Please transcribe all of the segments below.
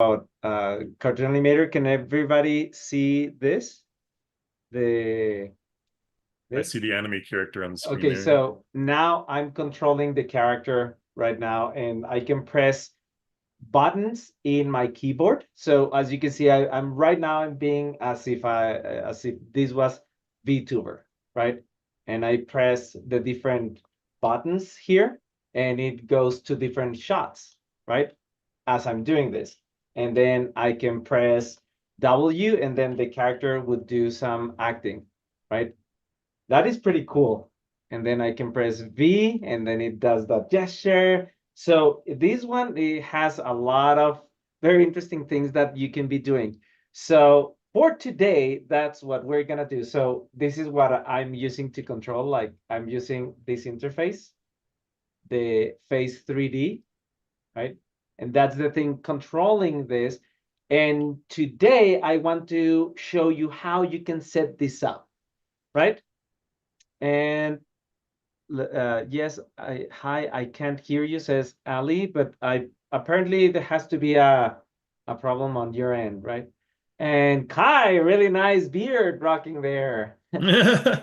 Cartoon Animator. Can everybody see this? I see the anime character on the screen Okay, there. Yeah. so now I'm controlling the character right now, and I can press buttons in my keyboard. So as you can see, I'm right now I'm being as if this was VTuber, right? And I press the different buttons here, and it goes to different shots, right? As I'm doing this. And then I can press W, and then the character would do some acting, right? That is pretty cool. And then I can press V, and then it does that gesture. So this one, it has a lot of very interesting things that you can be doing. So for today, that's what we're gonna do. So this is what I'm using to control. Like I'm using this interface, the Phase 3D, right? And that's the thing controlling this. And today I want to show you how you can set this up, right? And yes, hi, I can't hear you, says Ali, but I apparently there has to be a problem on your end, right? And Kai, really nice beard rocking there.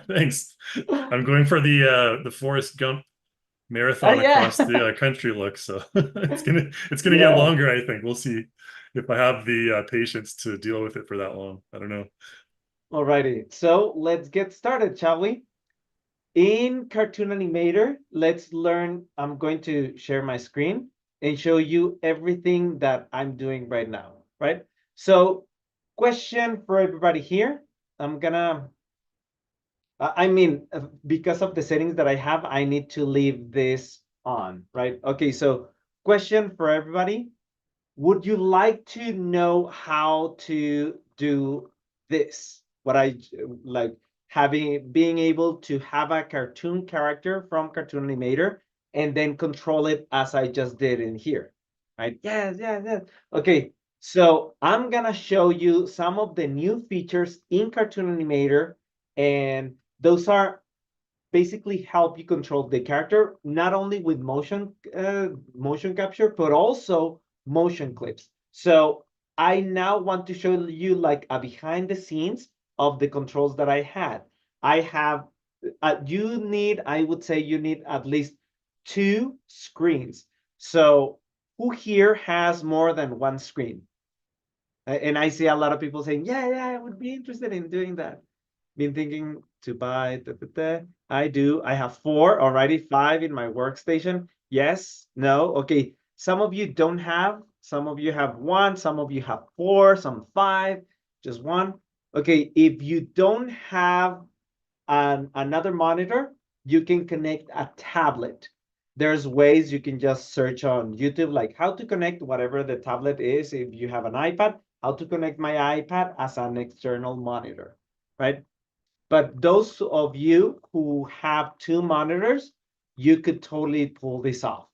Thanks. I'm going for the Forrest Gump marathon Yeah. across the country look, so it's gonna get Yeah. longer. I think we'll see if I have the patience to deal with it for that long. I don't know. Alrighty. So let's get started, shall we? In Cartoon Animator, let's learn. I'm going to share my screen and show you everything that I'm doing right now, right? So, question for everybody here. I'm gonna, because of the settings that I have, I need to leave this on, right? Okay, so question for everybody. Would you like to know how to do this? What I like being able to have a cartoon character from Cartoon Animator and then control it as I just did in here, right? Yes, yes, yes. Okay, so I'm gonna show you some of the new features in Cartoon Animator, and those are basically help you control the character not only with motion capture but also motion clips. So I now want to show you like a behind the scenes of the controls that I had. I have I would say you need at least 2 screens. So who here has more than one screen? And I see a lot of people saying, yeah, I would be interested in doing that. Been thinking to buy, I do. I have 4 already, 5 in my workstation. Yes, no, okay. Some of you don't have, some of you have 1, some of you have 4, some 5, just 1. Okay, if you don't have another monitor, you can connect a tablet. There's ways you can just search on YouTube, like how to connect whatever the tablet is. If you have an iPad, how to connect my iPad as an external monitor, right? But those of you who have 2 monitors, you could totally pull this off.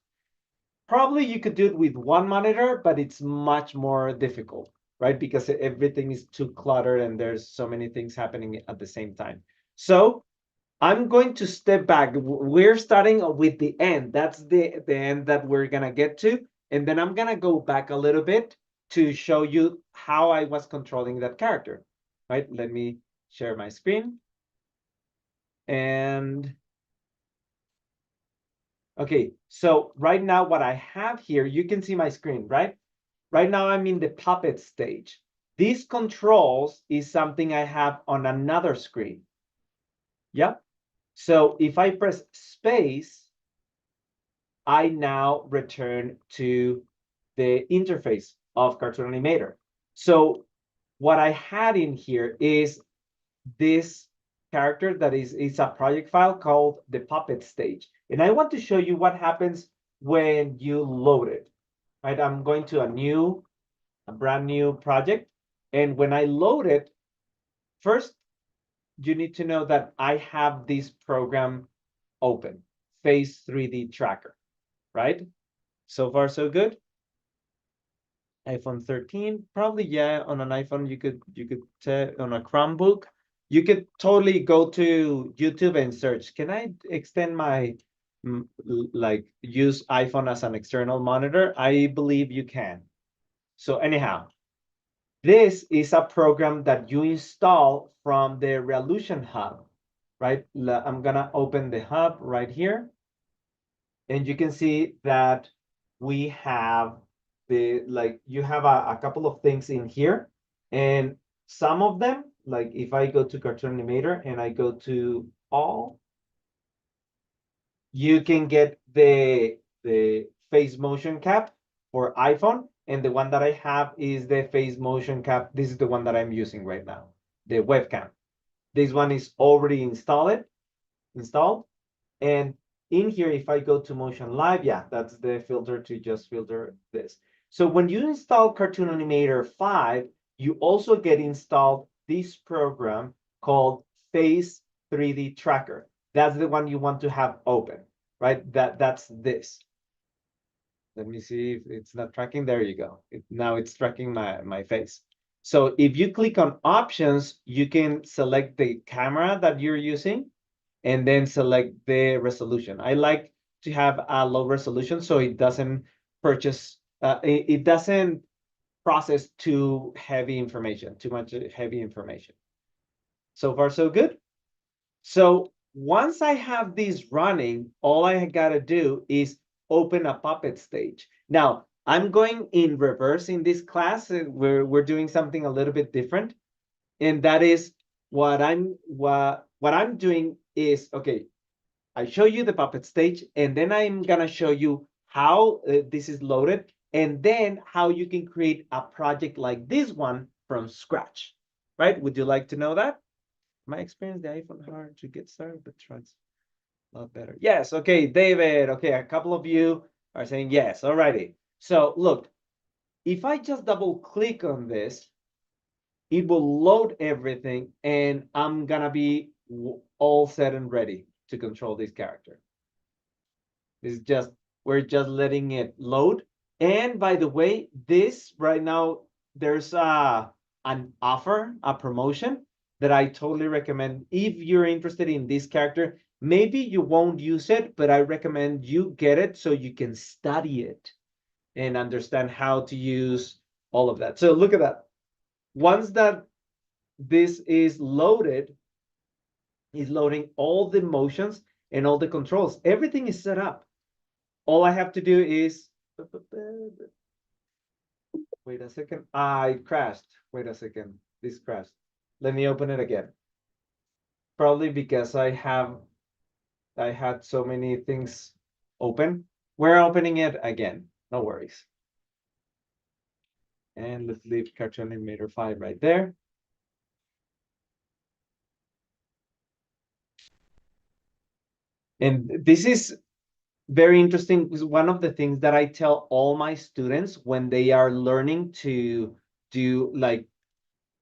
Probably you could do it with 1 monitor, but it's much more difficult, right? Because everything is too cluttered and there's so many things happening at the same time. So I'm going to step back. We're starting with the end. That's the end that we're gonna get to. And then I'm gonna go back a little bit to show you how I was controlling that character, right? Let me share my screen. And okay, so right now what I have here, you can see my screen, right? Right now I'm in the puppet stage. These controls is something I have on another screen. Yeah. So if I press space, I now return to the interface of Cartoon Animator. So what I had in here is this character that is a project file called the Puppet Stage. And I want to show you what happens when you load it, right? I'm going to a brand new project. And when I load it, first, you need to know that I have this program open, Phase 3D Tracker, right? So far, so good. iPhone 13, probably, yeah, on an iPhone, you could on a Chromebook, you could totally go to YouTube and search, can I extend my, like, use iPhone as an external monitor? I believe you can. So anyhow, this is a program that you install from the Revolution Hub, right? I'm gonna open the hub right here. And you can see that we have you have a couple of things in here. And some of them, like if I go to Cartoon Animator and I go to all, you can get the face motion cap for iPhone. And the one that I have is the face motion cap. This is the one that I'm using right now, the webcam. This one is already installed. And in here, if I go to Motion Live, yeah, that's the filter to just filter this. So when you install Cartoon Animator 5, you also get installed this program called Face 3D Tracker. That's the one you want to have open, right? That's this. Let me see if it's not tracking. There you go. Now it's tracking my face. So if you click on options, you can select the camera that you're using and then select the resolution. I like to have a low resolution so it doesn't it doesn't process too much heavy information. So far, so good. So once I have this running, all I gotta do is open a Puppet Stage. Now, I'm going in reverse in this class. We're doing something a little bit different. And that is what I'm doing is, okay, I show you the Puppet Stage, and then I'm gonna show you how this is loaded, and then how you can create a project like this one from scratch, right? Would you like to know that? My experience, the iPhone hard to get started, but tries a lot better. Yes, okay, David. Okay, a couple of you are saying yes. Alrighty. So look, if I just double click on this, it will load everything, and I'm gonna be all set and ready to control this character. This is just, we're just letting it load. And by the way, this right now, there's an offer, a promotion that I totally recommend. If you're interested in this character, maybe you won't use it, but I recommend you get it so you can study it and understand how to use all of that. So look at that. Once that this is loaded, is loading all the motions and all the controls. Everything is set up. All I have to do is, wait a second, I crashed. Wait a second, this crashed. Let me open it again. Probably because I had so many things open. We're opening it again, no worries. And let's leave Cartoon Animator 5 right there. And this is very interesting, because one of the things that I tell all my students when they are learning to do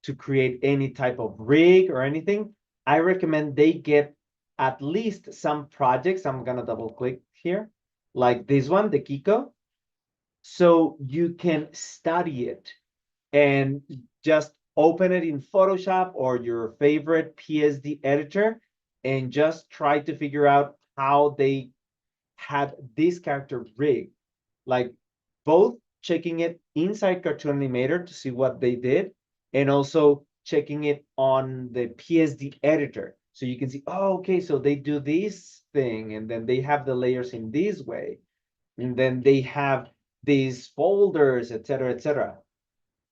to create any type of rig or anything, I recommend they get at least some projects. I'm gonna double click here, like this one, the Kiko, so you can study it and just open it in Photoshop or your favorite PSD editor and just try to figure out how they had this character rigged, like both checking it inside Cartoon Animator to see what they did, and also checking it on the PSD editor. So you can see, oh, okay, so they do this thing, and then they have the layers in this way, and then they have these folders, etc., etc.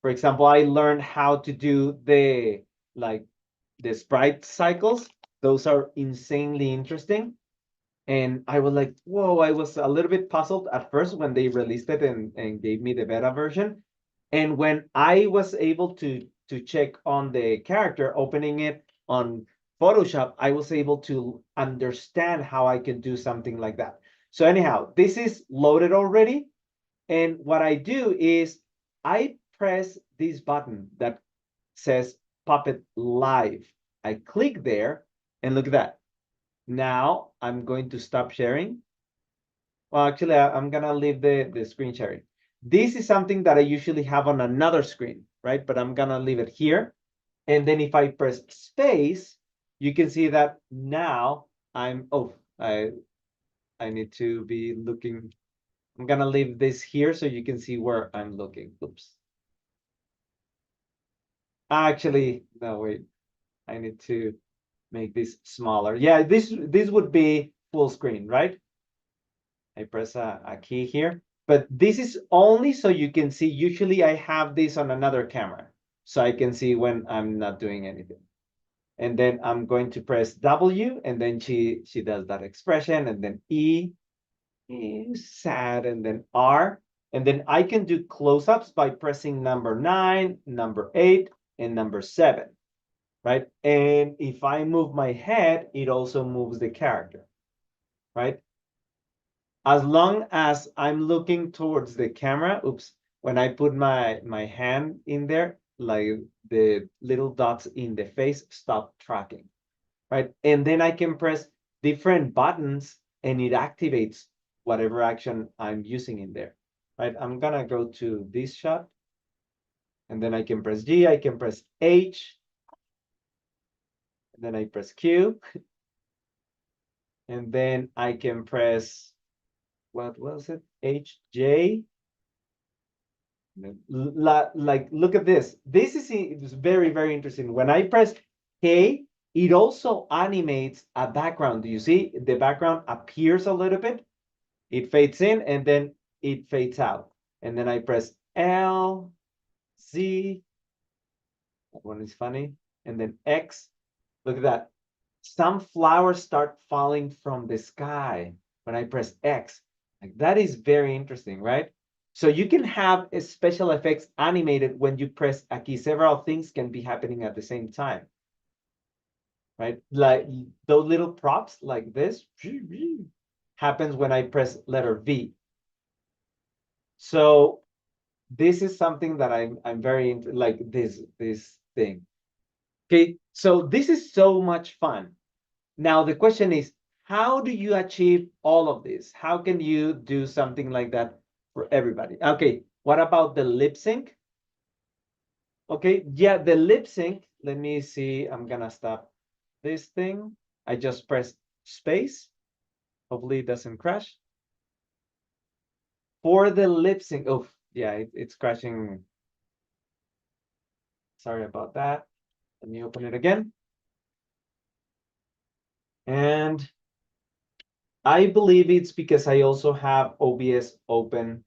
For example, I learned how to do the sprite cycles. Those are insanely interesting. And I was like, whoa, I was a little bit puzzled at first when they released it and gave me the beta version. And when I was able to check on the character, opening it on Photoshop, I was able to understand how I could do something like that. So anyhow, this is loaded already. And what I do is I press this button that says Puppet Live. I click there, and look at that. Now I'm going to stop sharing. Well, actually, I'm gonna leave the screen sharing. This is something that I usually have on another screen, right? But I'm gonna leave it here. And then if I press space, you can see that now I need to be looking. I'm gonna leave this here so you can see where I'm looking. Oops. Actually, no, wait. I need to make this smaller. Yeah, this would be full screen, right? I press a key here, but this is only so you can see. Usually I have this on another camera, so I can see when I'm not doing anything. And then I'm going to press W, and then she does that expression, and then E is sad, and then R. And then I can do close-ups by pressing number 9, number 8, and number 7, right? And if I move my head, it also moves the character, right? As long as I'm looking towards the camera, oops, when I put my hand in there, like the little dots in the face stop tracking, right? And then I can press different buttons and it activates whatever action I'm using in there, right? I'm gonna go to this shot and then I can press G, I can press H, and then I press Q, and then I can press, what was it? H, J. Like, look at this. This is very, very interesting. When I press K, it also animates a background. Do you see? The background appears a little bit. It fades in and then it fades out. And then I press L, Z. That one is funny. And then X. Look at that. Some flowers start falling from the sky when I press X. Like, that is very interesting, right? So you can have special effects animated when you press a key. Several things can be happening at the same time, right? Like those little props like this happens when I press letter V. So this is something that I'm very into, like this thing. Okay, so this is so much fun. Now the question is, how do you achieve all of this? How can you do something like that for everybody? Okay, what about the lip sync? Okay, yeah, the lip sync. Let me see. I'm gonna stop this thing. I just press space. Hopefully it doesn't crash. For the lip sync, oh yeah, it's crashing. Sorry about that. Let me open it again. And I believe it's because I also have OBS open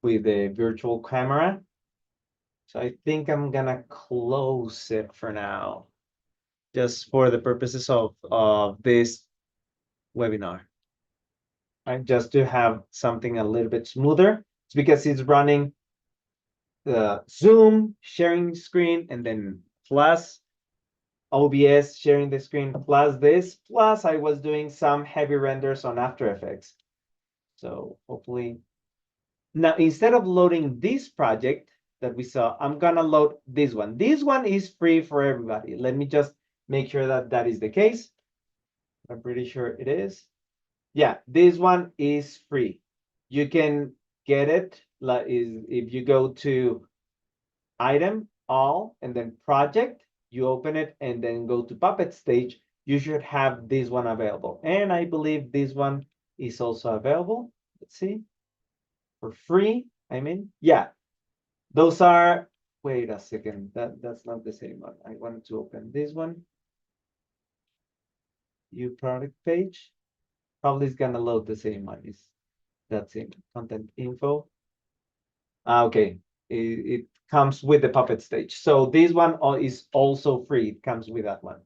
with the virtual camera. So I think I'm gonna close it for now, just for the purposes of this webinar. Right? Just to have something a little bit smoother. It's because it's running the Zoom sharing screen and then plus OBS sharing the screen plus this, plus I was doing some heavy renders on After Effects. So hopefully, now instead of loading this project that we saw, I'm gonna load this one. This one is free for everybody. Let me just make sure that that is the case. I'm pretty sure it is. Yeah, this one is free. You can get it like if you go to item, all, and then project, you open it and then go to Puppet Stage, you should have this one available. And I believe this one is also available. Let's see, for free. I mean, yeah, those are, wait a second, that's not the same one. I wanted to open this one. View product page. Probably is gonna load the same one. That's it, content info. Okay, it comes with the Puppet Stage. So this one is also free. It comes with that one.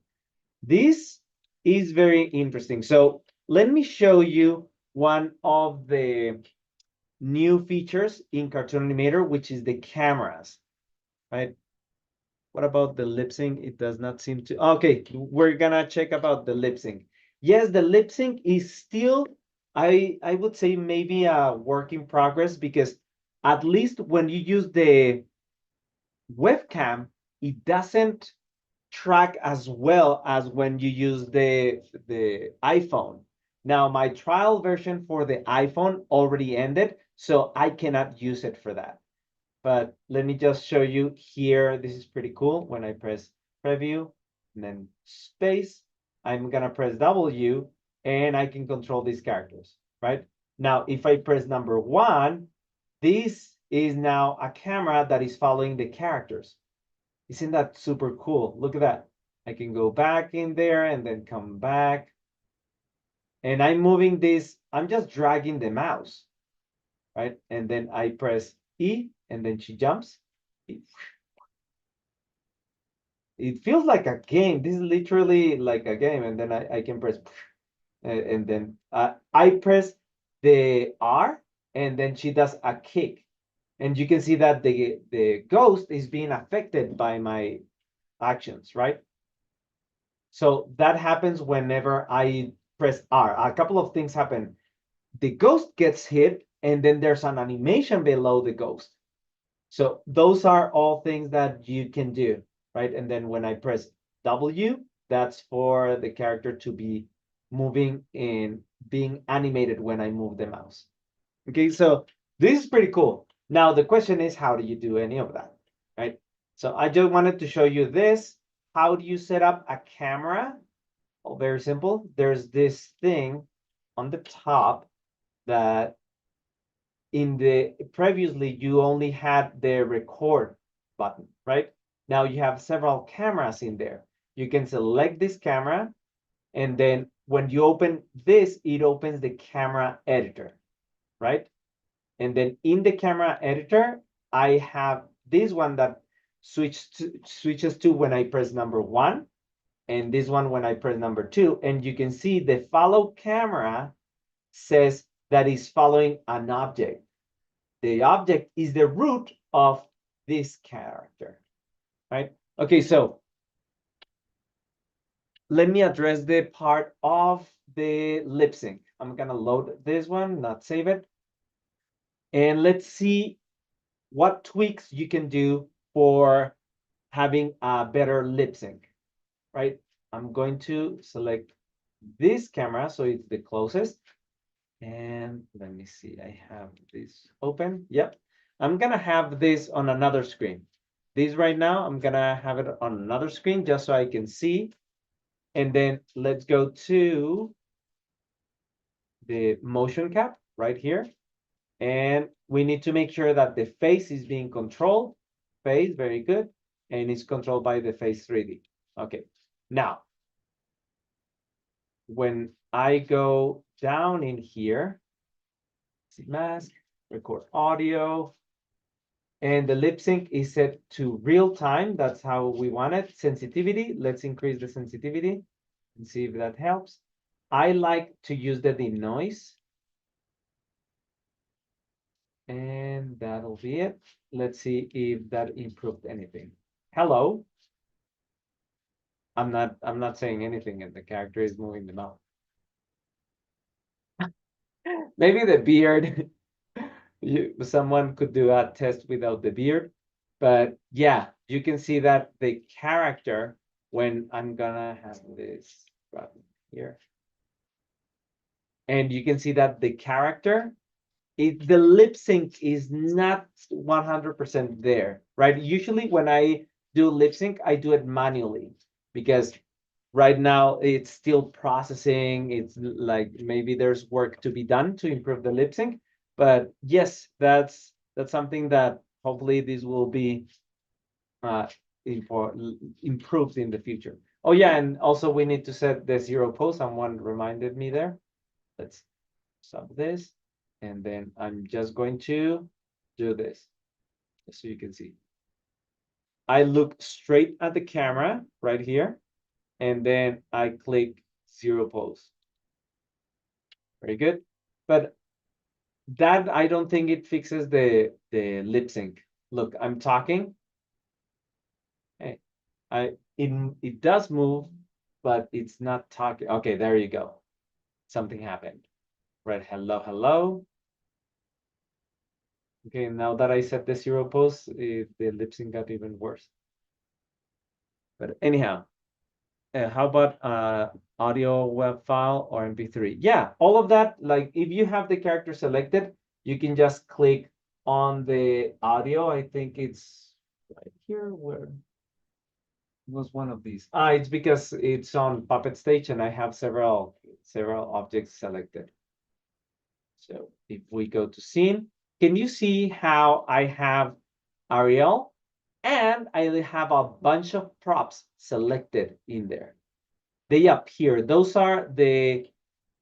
This is very interesting. So let me show you one of the new features in Cartoon Animator, which is the cameras, right? What about the lip sync? It does not seem to. Okay, we're gonna check about the lip sync. Yes, the lip sync is still, I would say maybe a work in progress, because at least when you use the webcam, it doesn't track as well as when you use the iPhone. Now, my trial version for the iPhone already ended, so I cannot use it for that. But let me just show you here. This is pretty cool. When I press preview and then space, I'm gonna press W and I can control these characters, right? Now, if I press number 1, this is now a camera that is following the characters. Isn't that super cool? Look at that. I can go back in there and then come back. And I'm moving this, I'm just dragging the mouse, right? And then I press E, and then she jumps. It feels like a game. This is literally like a game. And then I can press, and then I press the R, and then she does a kick. And you can see that the ghost is being affected by my actions, right? So that happens whenever I press R. A couple of things happen. The ghost gets hit, and then there's an animation below the ghost. So those are all things that you can do, right? And then when I press W, that's for the character to be moving and being animated when I move the mouse. Okay, so this is pretty cool. Now the question is, how do you do any of that, right? So I just wanted to show you this. How do you set up a camera? Oh, very simple. There's this thing on the top that in the previously you only had the record button, right? Now you have several cameras in there. You can select this camera, and then when you open this, it opens the camera editor, right? And then in the camera editor, I have this one that switches to when I press number 1, and this one when I press number 2. And you can see the follow camera says that is following an object. The object is the root of this character, right? Okay, so let me address the part of the lip sync. I'm gonna load this one, not save it. And let's see what tweaks you can do for having a better lip sync, right? I'm going to select this camera so it's the closest. And let me see, I have this open. Yep. I'm gonna have this on another screen. This right now, I'm gonna have it on another screen just so I can see. And then let's go to the motion cap right here. And we need to make sure that the face is being controlled. Face, very good. And it's controlled by the face 3D. Okay, now, when I go down in here, see mask, record audio, and the lip sync is set to real time. That's how we want it. Sensitivity, let's increase the sensitivity and see if that helps. I like to use the denoise. And that'll be it. Let's see if that improved anything. Hello. I'm not saying anything and the character is moving the mouth. Maybe the beard. Someone could do a test without the beard. But yeah, you can see that the character, when I'm gonna have this button here. And you can see that the character, the lip sync is not 100% there, right? Usually when I do lip sync, I do it manually because right now it's still processing. It's like maybe there's work to be done to improve the lip sync. But yes, that's something that hopefully this will be improved in the future. Oh yeah, and also we need to set the 0 pose. Someone reminded me there. Let's stop this. And then I'm just going to do this, so you can see. I look straight at the camera right here, and then I click 0 pose. Very good. But that, I don't think it fixes the lip sync. Look, I'm talking. Hey, it does move, but it's not talking. Okay, there you go. Something happened. Right, hello, hello. Okay, now that I set the 0 pose, the lip sync got even worse. But anyhow, how about audio web file or MP3? Yeah, all of that, like if you have the character selected, you can just click on the audio. I think it's right here where it was one of these. It's because it's on Puppet Stage and I have several objects selected. So if we go to scene, can you see how I have Ariel And I have a bunch of props selected in there. They appear. Those are the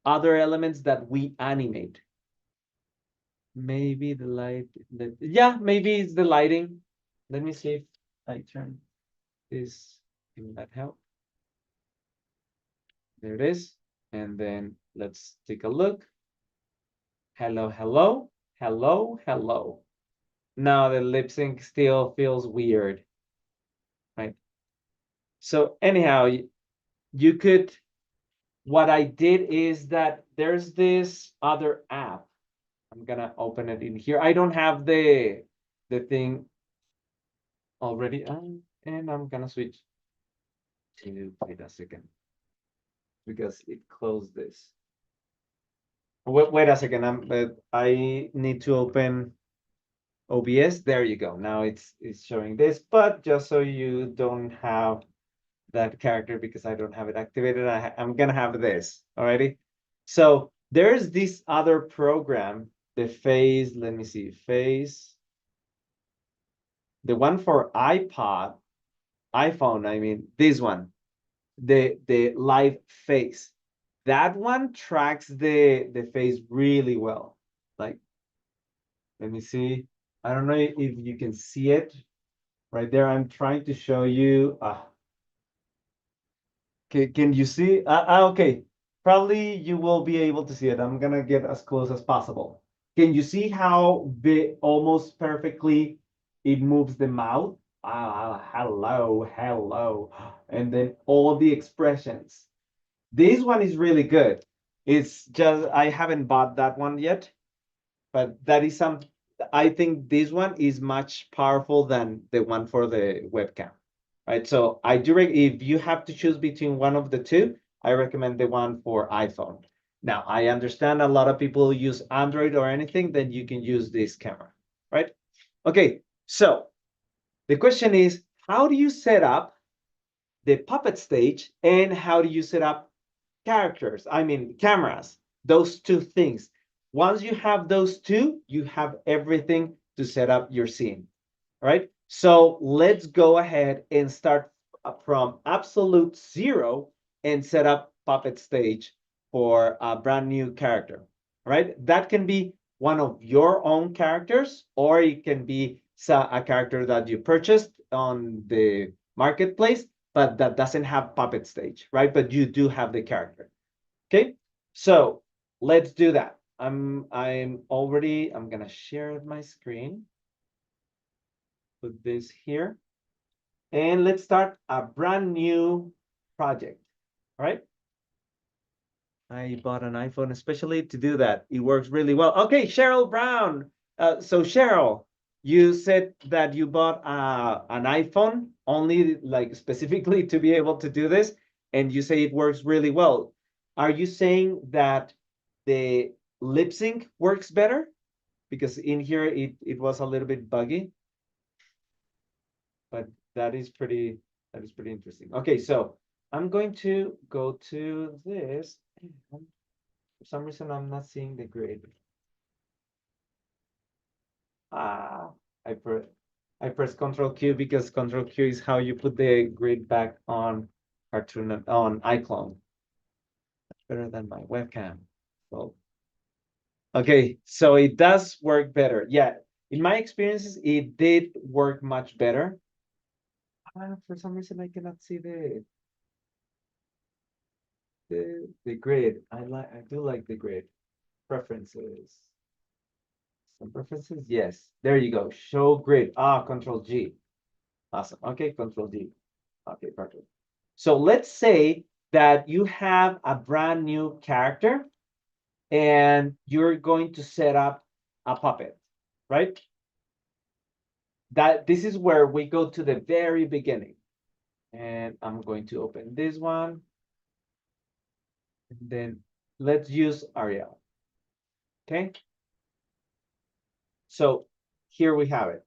other elements that we animate. Maybe the light, yeah, maybe it's the lighting. Let me see if I turn this, can that help? There it is. And then let's take a look. Hello, hello, hello, hello. Now the lip sync still feels weird, right? So anyhow, you could, what I did is that there's this other app. I'm gonna open it in here. I don't have the thing already, and I'm gonna switch to, wait a second, because it closed this. Wait a second, I need to open OBS. There you go. Now it's showing this, but just so you don't have that character because I don't have it activated, I'm gonna have this. Alrighty. So there's this other program, the Phase. Let me see, Phase. The one for iPod, iPhone. I mean, this one, the Live Face. That one tracks the face really well. Like, let me see. I don't know if you can see it right there. I'm trying to show you. Can you see? Okay. Probably you will be able to see it. I'm gonna get as close as possible. Can you see how almost perfectly it moves the mouth? Hello, hello. And then all the expressions. This one is really good. It's just I haven't bought that one yet, but that is some. I think this one is much powerful than the one for the webcam, right? So I do. If you have to choose between one of the two, I recommend the one for iPhone. Now I understand a lot of people use Android or anything, then you can use this camera, right? Okay, so the question is, how do you set up the Puppet Stage and how do you set up characters, I mean, cameras, those two things. Once you have those two, you have everything to set up your scene, right? So let's go ahead and start from absolute zero and set up Puppet Stage for a brand new character, right? That can be one of your own characters, or it can be a character that you purchased on the marketplace, but that doesn't have Puppet Stage, right? But you do have the character. Okay, so let's do that. I'm gonna share my screen. Put this here. And let's start a brand new project. All right. I bought an iPhone especially to do that. It works really well. Okay, Cheryl Brown. So Cheryl, you said that you bought an iPhone only like specifically to be able to do this, and you say it works really well. Are you saying that the lip sync works better? Because in here it was a little bit buggy, but that is pretty interesting. Okay, so I'm going to go to this. For some reason, I'm not seeing the grid. Ah, I press Control Q because Control Q is how you put the grid back on Cartoon on iClone. That's better than my webcam. So okay, so it does work better. Yeah, in my experiences, it did work much better. For some reason, I cannot see the grid. I do like the grid. Preferences. Some preferences, yes. There you go. Show grid. Control G. Awesome. Okay, Control G. Okay, perfect. So let's say that you have a brand new character and you're going to set up a puppet, right? This is where we go to the very beginning. And I'm going to open this one. And then let's use Ariel. Okay. So here we have it.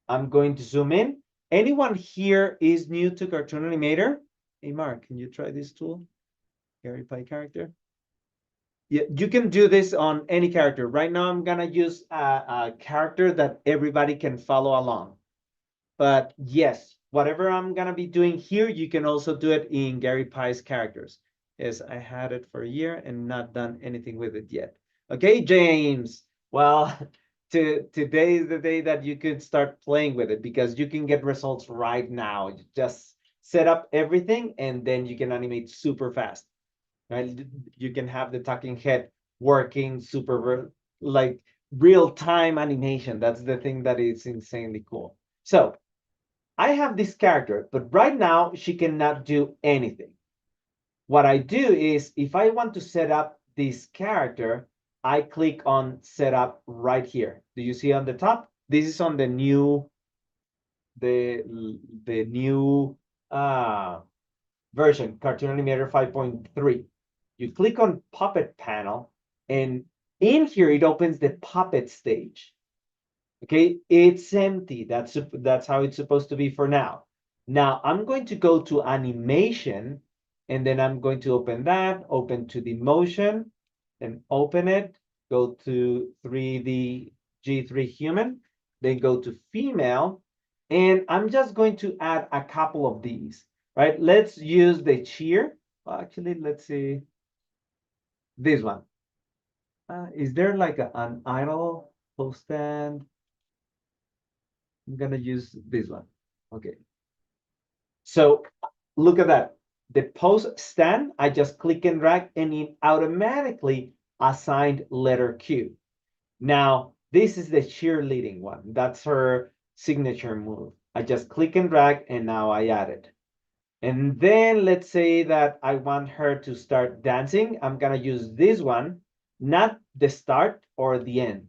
I'm going to zoom in. Anyone here is new to Cartoon Animator? Hey, Mark, can you try this tool? Gary Pie character. Yeah, you can do this on any character. Right now, I'm gonna use a character that everybody can follow along. But yes, whatever I'm gonna be doing here, you can also do it in Gary Pye's characters. Yes, I had it for a year and not done anything with it yet. Okay, James. Well, today is the day that you could start playing with it because you can get results right now. You just set up everything and then you can animate super fast. Right? You can have the talking head working super like real-time animation. That's the thing that is insanely cool. So I have this character, but right now she cannot do anything. What I do is if I want to set up this character, I click on setup right here. Do you see on the top? This is on the new the new version, Cartoon Animator 5.3. You click on Puppet panel, and in here it opens the Puppet stage. Okay, it's empty. That's how it's supposed to be for now. Now I'm going to go to animation, and then I'm going to open that, open to the motion, and open it, go to 3D G3 human, then go to female, and I'm just going to add a couple of these, right? Let's use the cheer. Well, actually, let's see this one. Is there like an idle post stand? I'm gonna use this one. Okay. So look at that. The post stand, I just click and drag and it automatically assigned letter Q. Now, this is the cheerleading one. That's her signature move. I just click and drag and now I add it. And then let's say that I want her to start dancing. I'm gonna use this one, not the start or the end,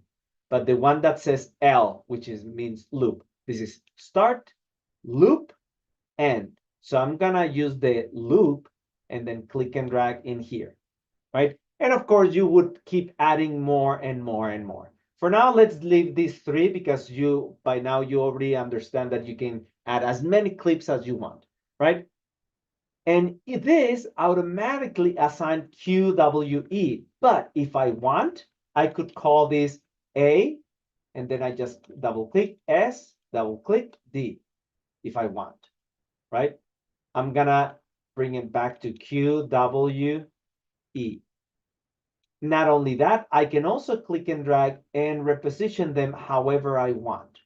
but the one that says L, which means loop. This is start, loop, end. So I'm gonna use the loop and then click and drag in here, right? And of course, you would keep adding more and more and more. For now, let's leave these three because by now you already understand that you can add as many clips as you want, right? And this automatically assigned QWE. But if I want, I could call this A, and then I just double click S, double click D if I want, right? I'm gonna bring it back to QWE. Not only that, I can also click and drag and reposition them however I want.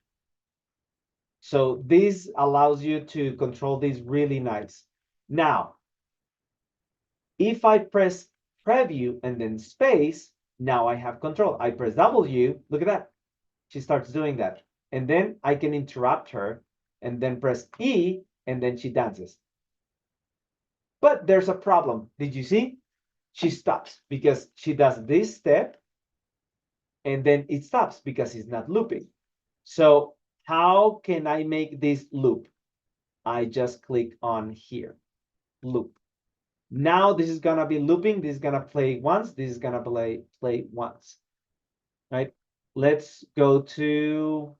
So this allows you to control this really nice. Now, if I press preview and then space, now I have control. I press W, look at that. She starts doing that. And then I can interrupt her and then press E and then she dances. But there's a problem. Did you see? She stops because she does this step and then it stops because it's not looping. So how can I make this loop? I just click on here, loop. Now this is gonna be looping. This is gonna play once. This is gonna play once, right? Let's go to,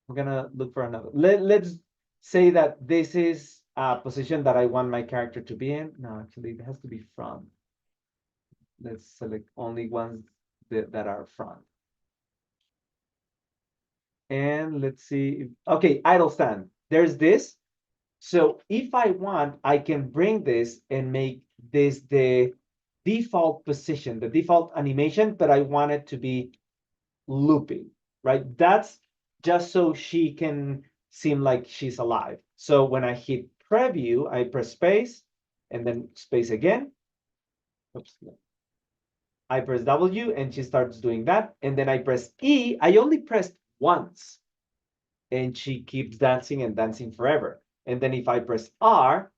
we're gonna look for another. Let's say that this is a position that I want my character to be in. No, actually it has to be front. Let's select only ones that are front. And let's see, okay, idle stand. There's this. So if I want, I can bring this and make this the default position, the default animation, but I want it to be looping, right? That's just so she can seem like she's alive. So when I hit preview, I press space and then space again. Oops. I press W and she starts doing that. And then I press E. I only pressed once and she keeps dancing and dancing forever. And then if I press R,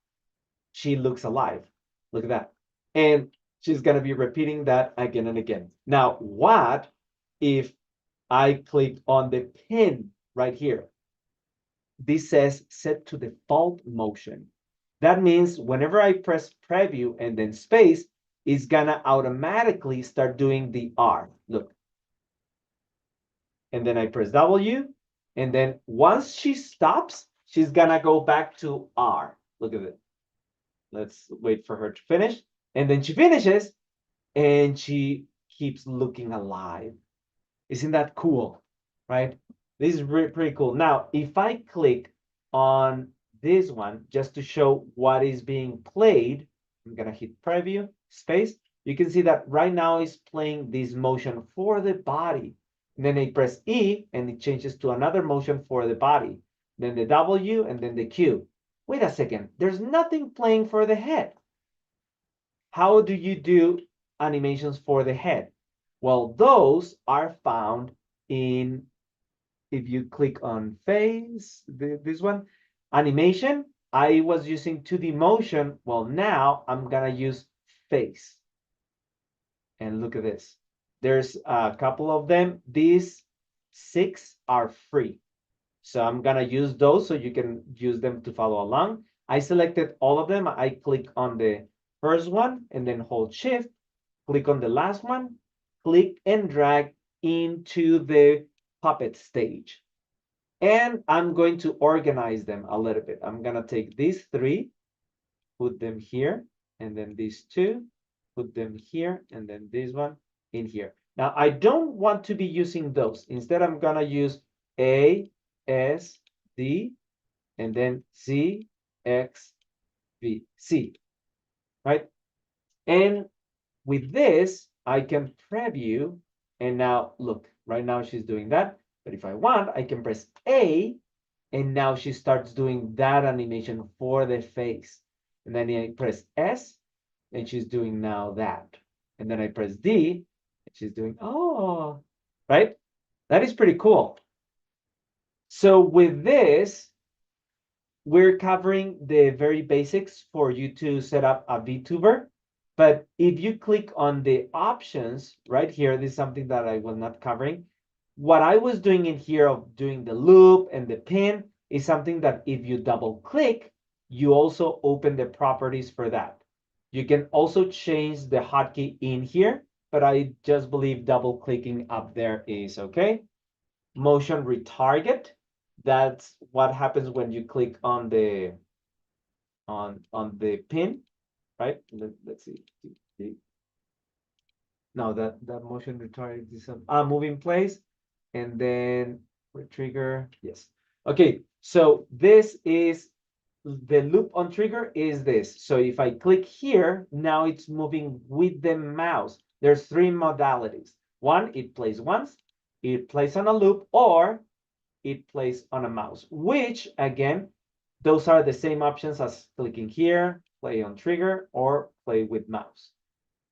she looks alive. Look at that. And she's going to be repeating that again and again. Now, what if I click on the pin right here? This says set to default motion. That means whenever I press preview and then space, it's going to automatically start doing the R. Look. And then I press W. And then once she stops, she's going to go back to R. Look at it. Let's wait for her to finish. And then she finishes and she keeps looking alive. Isn't that cool? Right? This is pretty cool. Now, if I click on this one, just to show what is being played, I'm gonna hit preview, space. You can see that right now it's playing this motion for the body. And then I press E and it changes to another motion for the body. Then the W and then the Q. Wait a second, there's nothing playing for the head. How do you do animations for the head? Well, those are found in, if you click on face, this one, animation, I was using 2D motion. Well, now I'm gonna use face. And look at this. There's a couple of them. These 6 are free. So I'm gonna use those so you can use them to follow along. I selected all of them. I click on the first one and then hold shift, click on the last one, click and drag into the puppet stage. And I'm going to organize them a little bit. I'm gonna take these 3, put them here, and then these 2, put them here, and then this one in here. Now, I don't want to be using those. Instead, I'm gonna use A, S, D, and then Z, X, V, C, right? And with this, I can preview, and now look, right now she's doing that. But if I want, I can press A, and now she starts doing that animation for the face. And then I press S, and she's doing now that. And then I press D, and she's doing, oh, right? That is pretty cool. So with this, we're covering the very basics for you to set up a VTuber. But if you click on the options right here, this is something that I was not covering. What I was doing in here of doing the loop and the pin is something that if you double click, you also open the properties for that. You can also change the hotkey in here, but I just believe double clicking up there is okay. Motion retarget. That's what happens when you click on the pin, right? Let's see. No, that motion retarget is a moving place, and then trigger. Yes. Okay. So this is the loop on trigger is this. So if I click here, now it's moving with the mouse. There's 3 modalities. One, it plays once, it plays on a loop, or it plays on a mouse, which again, those are the same options as clicking here, play on trigger, or play with mouse.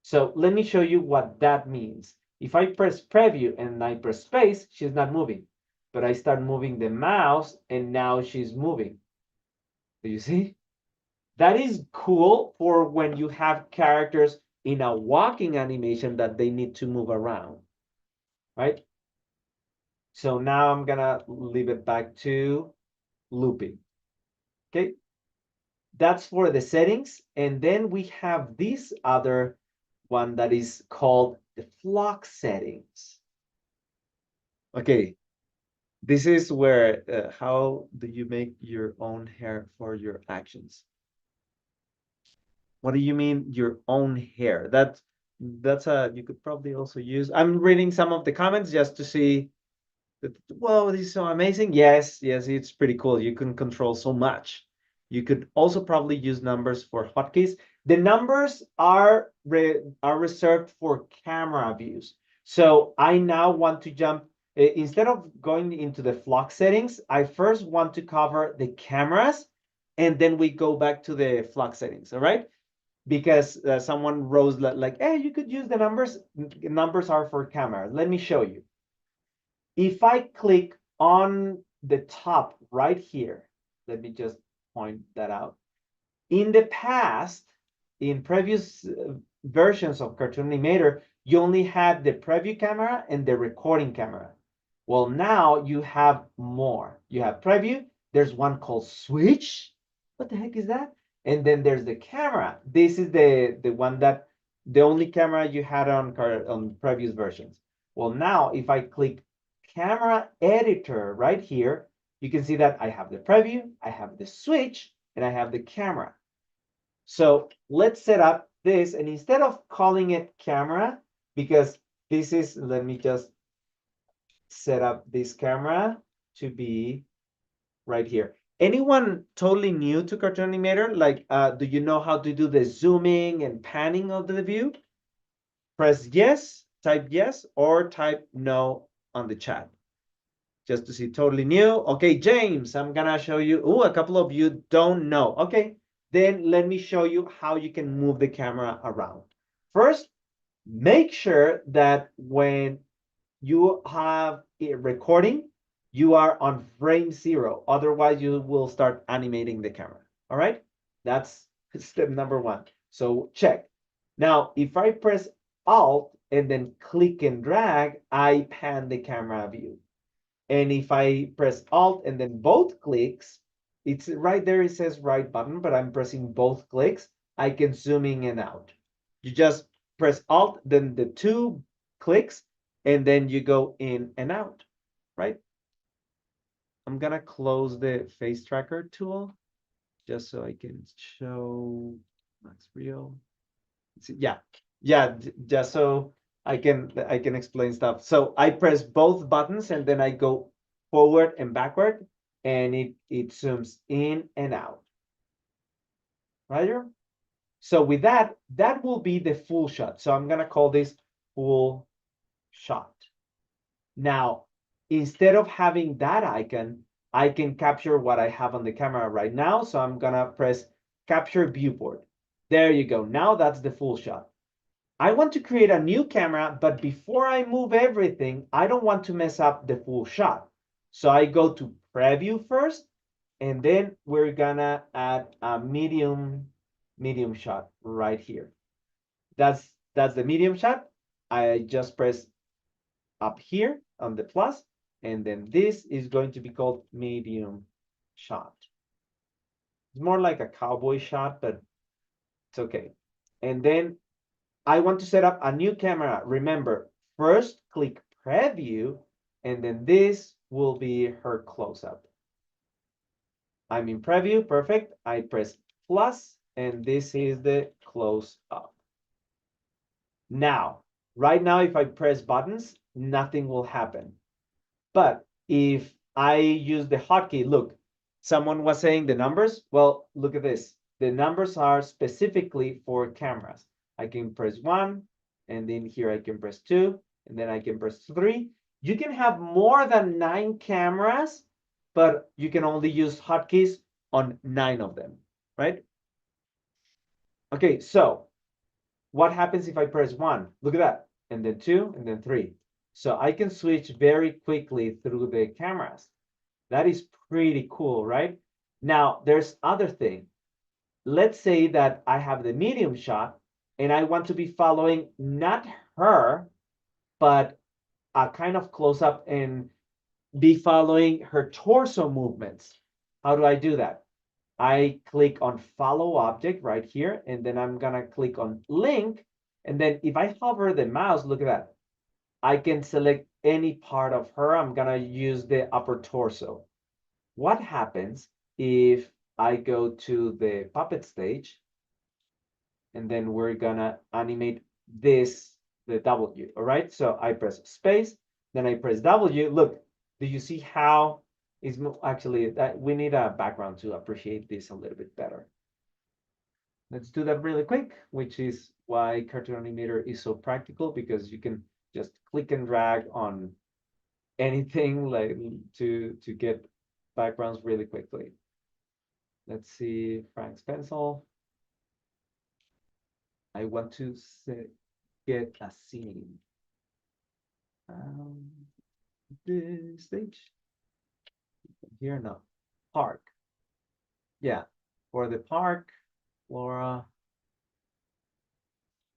So let me show you what that means. If I press preview and I press space, she's not moving, but I start moving the mouse and now she's moving. Do you see? That is cool for when you have characters in a walking animation that they need to move around, right? So now I'm gonna leave it back to looping. Okay, that's for the settings. And then we have this other one that is called the flock settings. Okay, this is where how do you make your own hair for your actions? What do you mean your own hair? That's a you could probably also use. I'm reading some of the comments just to see that, whoa, this is so amazing. Yes, yes, it's pretty cool. You can control so much. You could also probably use numbers for hotkeys. The numbers are reserved for camera views. So I now want to jump, instead of going into the flock settings, I first want to cover the cameras, and then we go back to the flock settings, all right? Because someone wrote like, hey, you could use the numbers. Numbers are for cameras. Let me show you. If I click on the top right here, let me just point that out. In the past, in previous versions of Cartoon Animator, you only had the preview camera and the recording camera. Well, now you have more. You have preview. There's one called switch. What the heck is that? And then there's the camera. This is the one that the only camera you had on previous versions. Well, now if I click camera editor right here, you can see that I have the preview, I have the switch, and I have the camera. So let's set up this, and instead of calling it camera, because this is, let me just set up this camera. to be right here. Anyone totally new to Cartoon Animator? Like, do you know how to do the zooming and panning of the view? Press yes, type yes, or type no on the chat. Just to see totally new. Okay, James, I'm gonna show you. Oh, a couple of you don't know. Okay, then let me show you how you can move the camera around. First, make sure that when you have a recording, you are on frame 0. Otherwise, you will start animating the camera. All right, that's step number 1. So check. Now, if I press Alt and then click and drag, I pan the camera view. And if I press Alt and then both clicks, it's right there, it says right button, but I'm pressing both clicks, I can zoom in and out. You just press Alt, then the 2 clicks, and then you go in and out, right? I'm gonna close the face tracker tool just so I can show Max Real. Yeah, just so I can explain stuff. So I press both buttons and then I go forward and backward, and it zooms in and out. Right here. So with that will be the full shot. So I'm gonna call this full shot. Now, instead of having that icon, I can capture what I have on the camera right now. So I'm gonna press capture viewport. There you go. Now that's the full shot. I want to create a new camera, but before I move everything, I don't want to mess up the full shot. So I go to preview first, and then we're gonna add a medium shot right here. That's the medium shot. I just press up here on the plus, and then this is going to be called medium shot. It's more like a cowboy shot, but it's okay. And then I want to set up a new camera. Remember, first click preview, and then this will be her close-up. I'm in preview, perfect. I press plus, and this is the close-up. Now, right now, if I press buttons, nothing will happen. But if I use the hotkey, look, someone was saying the numbers. Well, look at this. The numbers are specifically for cameras. I can press 1, and then here I can press 2, and then I can press 3. You can have more than 9 cameras, but you can only use hotkeys on 9 of them, right? Okay, so what happens if I press 1? Look at that, and then 2, and then 3. So I can switch very quickly through the cameras. That is pretty cool, right? Now, there's other thing. Let's say that I have the medium shot and I want to be following not her, but a kind of close up and be following her torso movements. How do I do that? I click on follow object right here, and then I'm gonna click on link. And then if I hover the mouse, look at that. I can select any part of her. I'm gonna use the upper torso. What happens if I go to the puppet stage, and then we're gonna animate this, the W, all right? So I press space, then I press W. Look, do you see how is actually that we need a background to appreciate this a little bit better. Let's do that really quick, which is why Cartoon Animator is so practical, because you can just click and drag on anything like to get backgrounds really quickly. Let's see, Frank's pencil. I want to get a scene. The stage here, no, park. Yeah, for the park, Laura.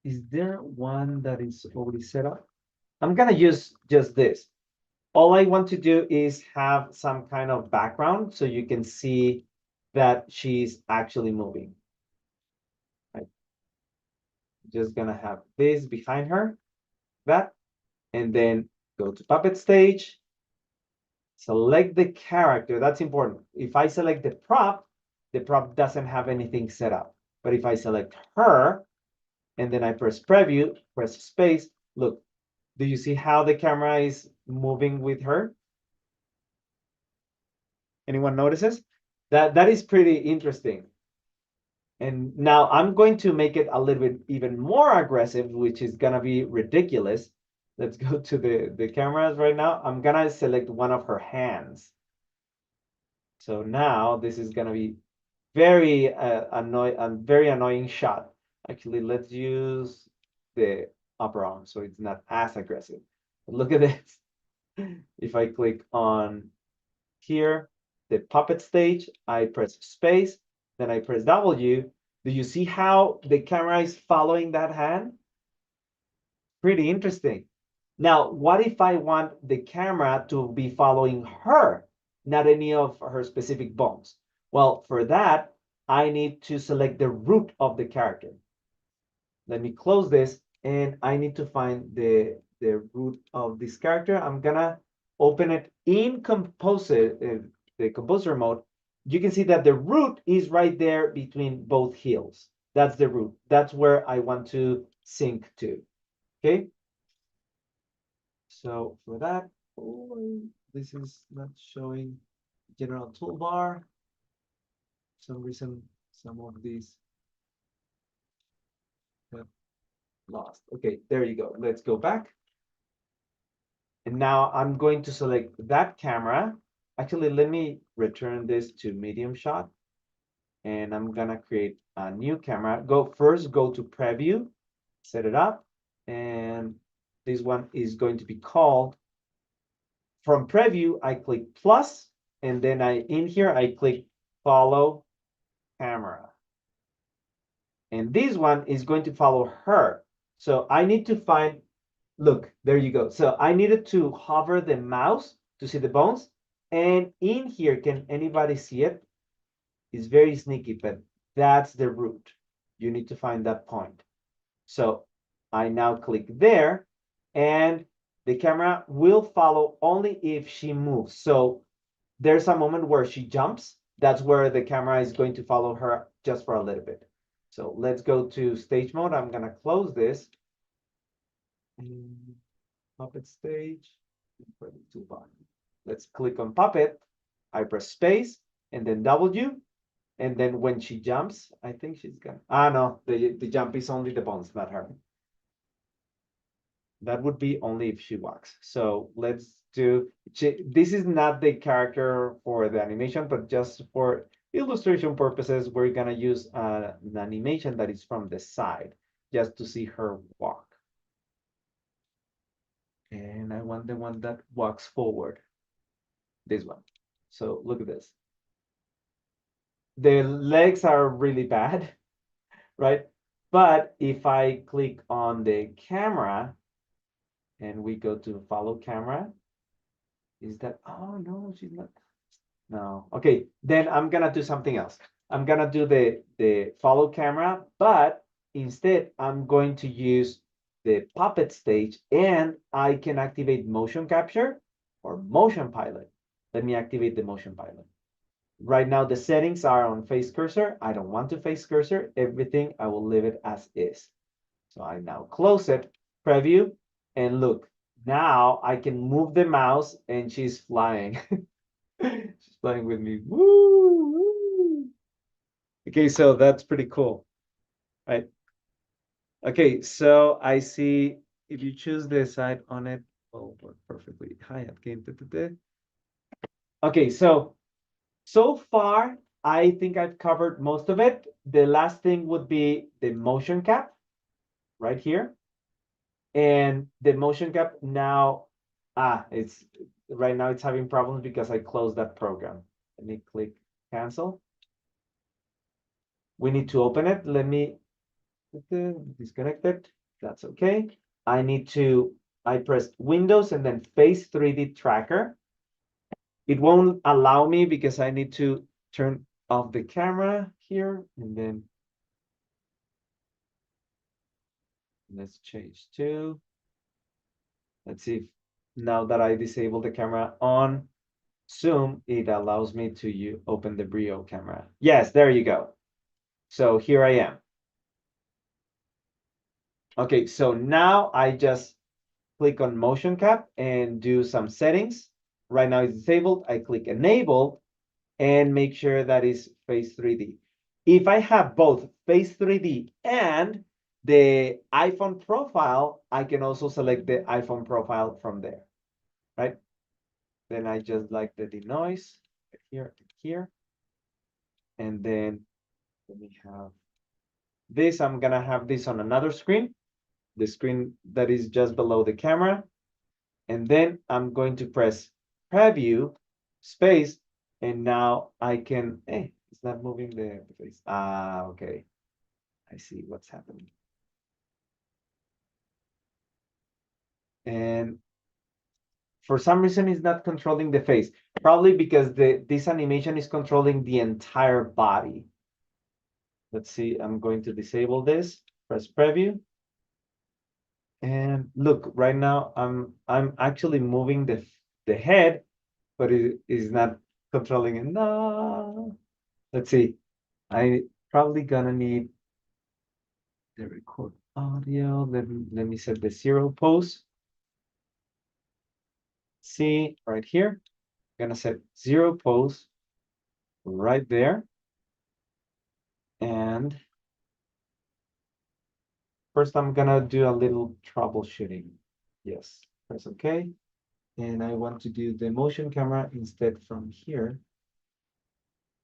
Is there one that is already set up? I'm gonna use just this. All I want to do is have some kind of background so you can see that she's actually moving. Right. Just gonna have this behind her, that, and then go to puppet stage, select the character. That's important. If I select the prop doesn't have anything set up. But if I select her, and then I press preview, press space, look, do you see how the camera is moving with her? Anyone notices? That is pretty interesting. And now I'm going to make it a little bit even more aggressive, which is gonna be ridiculous. Let's go to the cameras right now. I'm gonna select one of her hands. So now this is gonna be very very annoying shot. Actually, let's use the upper arm so it's not as aggressive. But look at this. If I click on here, the puppet stage, I press space, then I press W. Do you see how the camera is following that hand? Pretty interesting. Now, what if I want the camera to be following her, not any of her specific bones? Well, for that, I need to select the root of the character. Let me close this, and I need to find the root of this character. I'm gonna open it in the composer mode. You can see that the root is right there between both heels. That's the root. That's where I want to sync to. Okay. So for that, this is not showing general toolbar. For some reason, some of these have lost. Okay, there you go. Let's go back. And now I'm going to select that camera. Actually, let me return this to medium shot. And I'm gonna create a new camera. Go to preview, set it up. And this one is going to be called, from preview, I click plus, and then in here, I click follow camera. And this one is going to follow her. So I need to find, look, there you go. So I needed to hover the mouse to see the bones. And in here, can anybody see it? It's very sneaky, but that's the root. You need to find that point. So I now click there, and the camera will follow only if she moves. So there's a moment where she jumps. That's where the camera is going to follow her just for a little bit. So let's go to stage mode. I'm gonna close this. Puppet stage. Let's click on puppet. I press space and then W. And then when she jumps, I think she's gonna. No, the jump is only the bones, not her. That would be only if she walks. So let's do, this is not the character for the animation, but just for illustration purposes, we're gonna use an animation that is from the side, just to see her walk. And I want the one that walks forward, this one. So look at this. The legs are really bad, right? But if I click on the camera, and we go to follow camera, is that, oh no, she's not. No. Okay, then I'm gonna do something else. I'm gonna do the follow camera, but instead I'm going to use the puppet stage, and I can activate motion capture or motion pilot. Let me activate the motion pilot. Right now the settings are on face cursor. I don't want to face cursor. Everything, I will leave it as is. So I now close it, preview, and look, now I can move the mouse and she's flying. She's flying with me. Woo, woo. Okay, so that's pretty cool, right? Okay, so I see if you choose the side on it, will work perfectly. Hi, again. Okay, so far, I think I've covered most of it. The last thing would be the motion cap right here. And the motion cap now, it's right now it's having problems because I closed that program. Let me click cancel. We need to open it. Let me disconnect it. That's okay. I press Windows and then Face 3D Tracker. It won't allow me because I need to turn off the camera here, and then let's change to, let's see if now that I disable the camera on Zoom, it allows me to open the Brio camera. Yes, there you go. So here I am. Okay, so now I just click on motion cap and do some settings. Right now it's disabled. I click enable, and make sure that is Face 3D. If I have both Face 3D and the iPhone profile, I can also select the iPhone profile from there, right? Then I just like the denoise here and here. And then let me have this. I'm gonna have this on another screen, the screen that is just below the camera. And then I'm going to press preview space. And now I can, it's not moving the face. Ah, okay. I see what's happening. And for some reason, it's not controlling the face. Probably because this animation is controlling the entire body. Let's see, I'm going to disable this, press preview. And look, right now I'm actually moving the head, but it is not controlling it. No. Let's see. I probably gonna need the record audio. Let me set the 0 pose. See right here. I'm gonna set 0 pose right there. And first I'm gonna do a little troubleshooting. Yes, press OK. And I want to do the motion camera instead from here.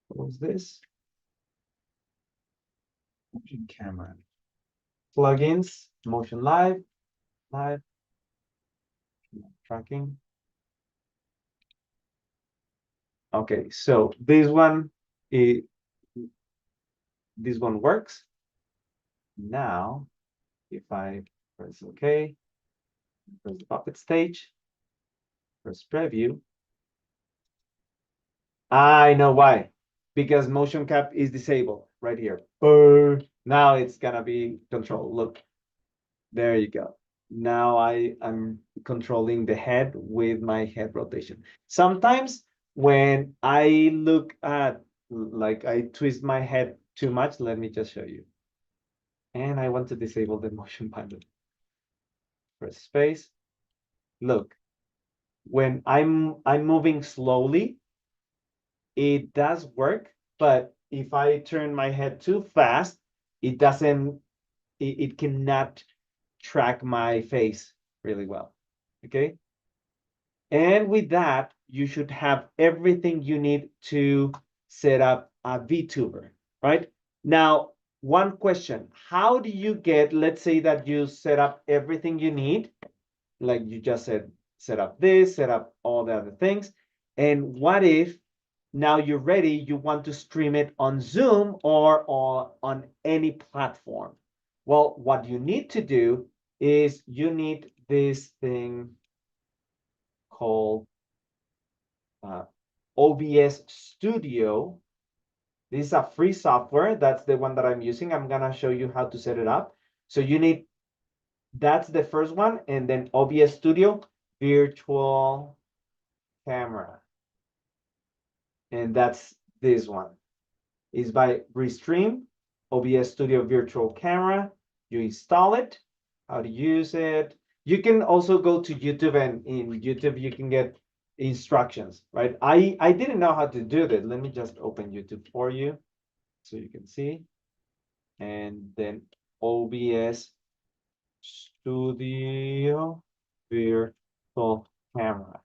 What was this? Motion camera. Plugins, motion live, tracking. Okay, so this one works. Now, if I press OK, press the Puppet Stage, press Preview. I know why. Because motion cap is disabled right here. Now it's gonna be controlled. Look, there you go. Now I'm controlling the head with my head rotation. Sometimes when I look at, like I twist my head too much, let me just show you. And I want to disable the motion button. Press space. Look, when I'm moving slowly, it does work, but if I turn my head too fast, it doesn't, it cannot track my face really well. Okay. And with that, you should have everything you need to set up a VTuber, right? Now, one question, how do you get, let's say that you set up everything you need, like you just said, set up this, set up all the other things. And what if now you're ready, you want to stream it on Zoom or on any platform? Well, what you need to do is you need this thing called OBS Studio. This is a free software. That's the one that I'm using. I'm gonna show you how to set it up. So you need, that's the first one, and then OBS Studio, virtual camera. And that's this one. Is by Restream, OBS Studio Virtual Camera. You install it, how to use it. You can also go to YouTube, and in YouTube you can get instructions, right? I didn't know how to do that. Let me just open YouTube for you so you can see. And then OBS Studio Virtual Camera.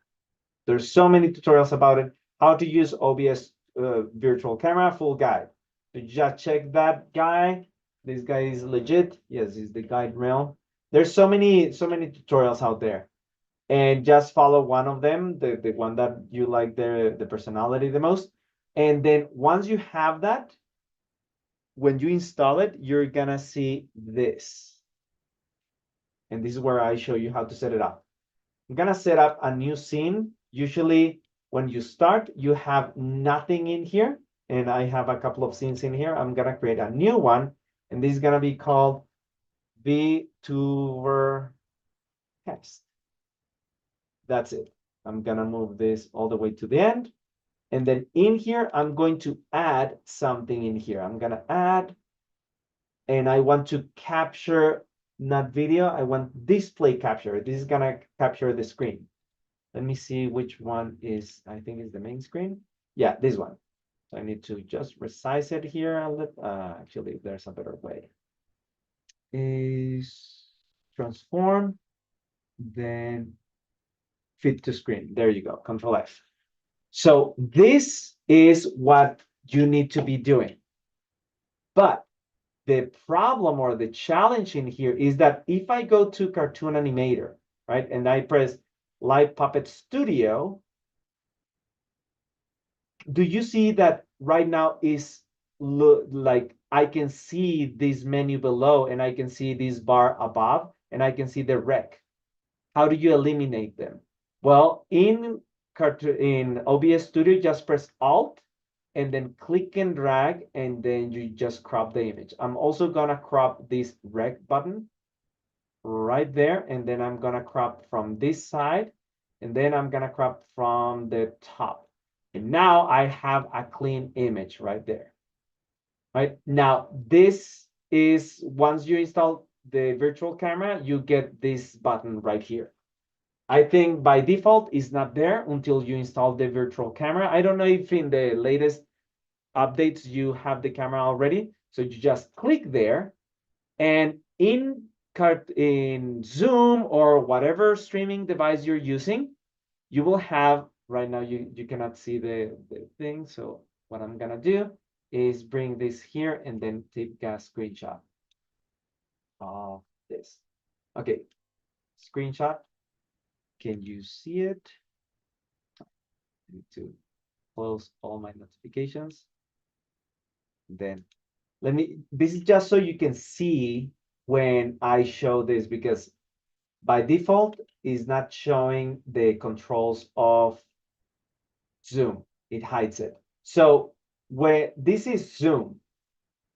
There's so many tutorials about it. How to use OBS virtual camera, full guide. So just check that guy. This guy is legit. Yes, he's the guide realm. There's so many tutorials out there. And just follow one of them, the one that you like the personality the most. And then once you have that, when you install it, you're gonna see this. And this is where I show you how to set it up. I'm gonna set up a new scene. Usually when you start, you have nothing in here. And I have a couple of scenes in here. I'm gonna create a new one. And this is gonna be called VTuber text. That's it. I'm gonna move this all the way to the end. And then in here, I'm going to add something in here. I'm gonna add, and I want to capture, not video, I want display capture. This is gonna capture the screen. Let me see which one is, I think is the main screen. Yeah, this one. So I need to just resize it here. Actually, there's a better way. Is transform, then fit to screen. There you go, Control F. So this is what you need to be doing. But the problem or the challenge in here is that if I go to Cartoon Animator, right, and I press Live Puppet Studio, do you see that right now is like I can see this menu below and I can see this bar above and I can see the rec. How do you eliminate them? Well, in OBS Studio, just press Alt and then click and drag, and then you just crop the image. I'm also gonna crop this rec button right there, and then I'm gonna crop from this side, and then I'm gonna crop from the top. And now I have a clean image right there. Right now, this is once you install the virtual camera, you get this button right here. I think by default it's not there until you install the virtual camera. I don't know if in the latest updates you have the camera already. So you just click there, and in Zoom or whatever streaming device you're using, you will have right now you cannot see the thing. So what I'm gonna do is bring this here and then take a screenshot of this. Okay, screenshot. Can you see it? I need to close all my notifications. Then this is just so you can see when I show this, because by default is not showing the controls of Zoom. It hides it. So where this is Zoom,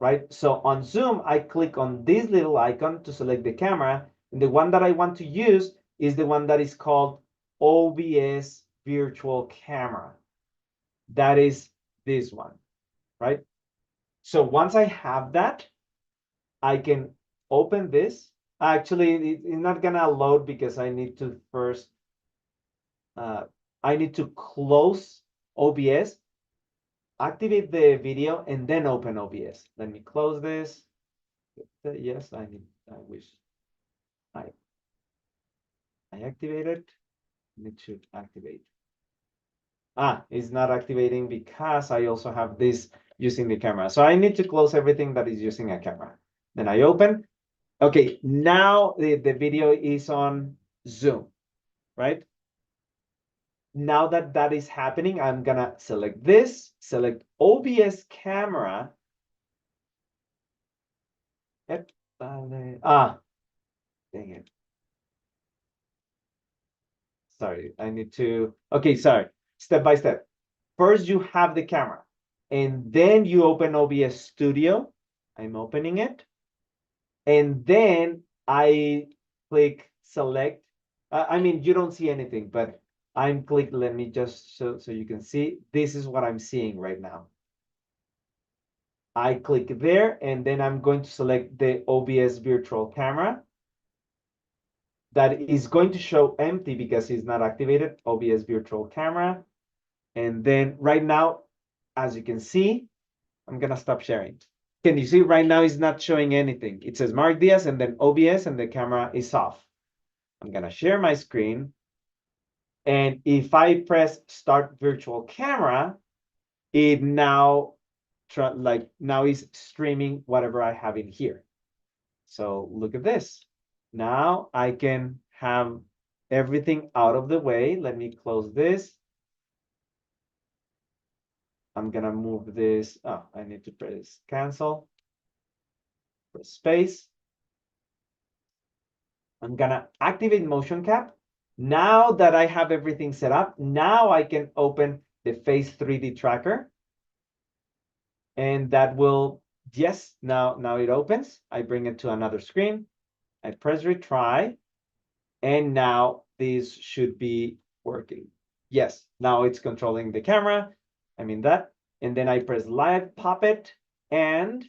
right? So on Zoom, I click on this little icon to select the camera. And the one that I want to use is the one that is called OBS Virtual Camera. That is this one, right? So once I have that, I can open this. Actually, it's not gonna load because I need to first, I need to close OBS, activate the video, and then open OBS. Let me close this. Yes, I wish I activated. It should activate. It's not activating because I also have this using the camera. So I need to close everything that is using a camera. Then I open. Okay, now the video is on Zoom, right? Now that that is happening, I'm gonna select this, select OBS camera. Dang it. Sorry, I need to, okay, sorry, step by step. First, you have the camera, and then you open OBS Studio. I'm opening it. And then I click select. I mean, you don't see anything, but I'm click. Let me just so you can see. This is what I'm seeing right now. I click there, and then I'm going to select the OBS virtual camera. That is going to show empty because it's not activated. OBS virtual camera. And then right now, as you can see, I'm gonna stop sharing. Can you see right now it's not showing anything? It says Mark Diaz and then OBS and the camera is off. I'm gonna share my screen. And if I press start virtual camera, it now now is streaming whatever I have in here. So look at this. Now I can have everything out of the way. Let me close this. I'm gonna move this. Oh, I need to press cancel. Press space. I'm gonna activate motion cap. Now that I have everything set up, now I can open the Face 3D tracker. And that will, yes, now it opens. I bring it to another screen. I press retry. And now this should be working. Yes, now it's controlling the camera. I mean that. And then I press live puppet and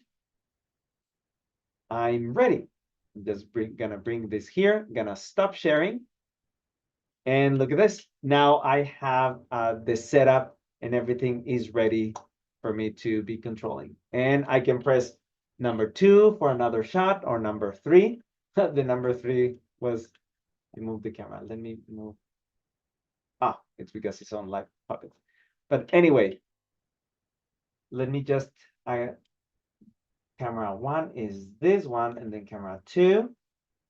I'm ready. I'm just gonna bring this here, gonna stop sharing. And look at this. Now I have the setup and everything is ready for me to be controlling. And I can press number 2 for another shot, or number 3. The number 3 was, I moved the camera. Let me move. Ah, it's because it's on live Puppet. But anyway, let me just, camera 1 is this one, and then camera 2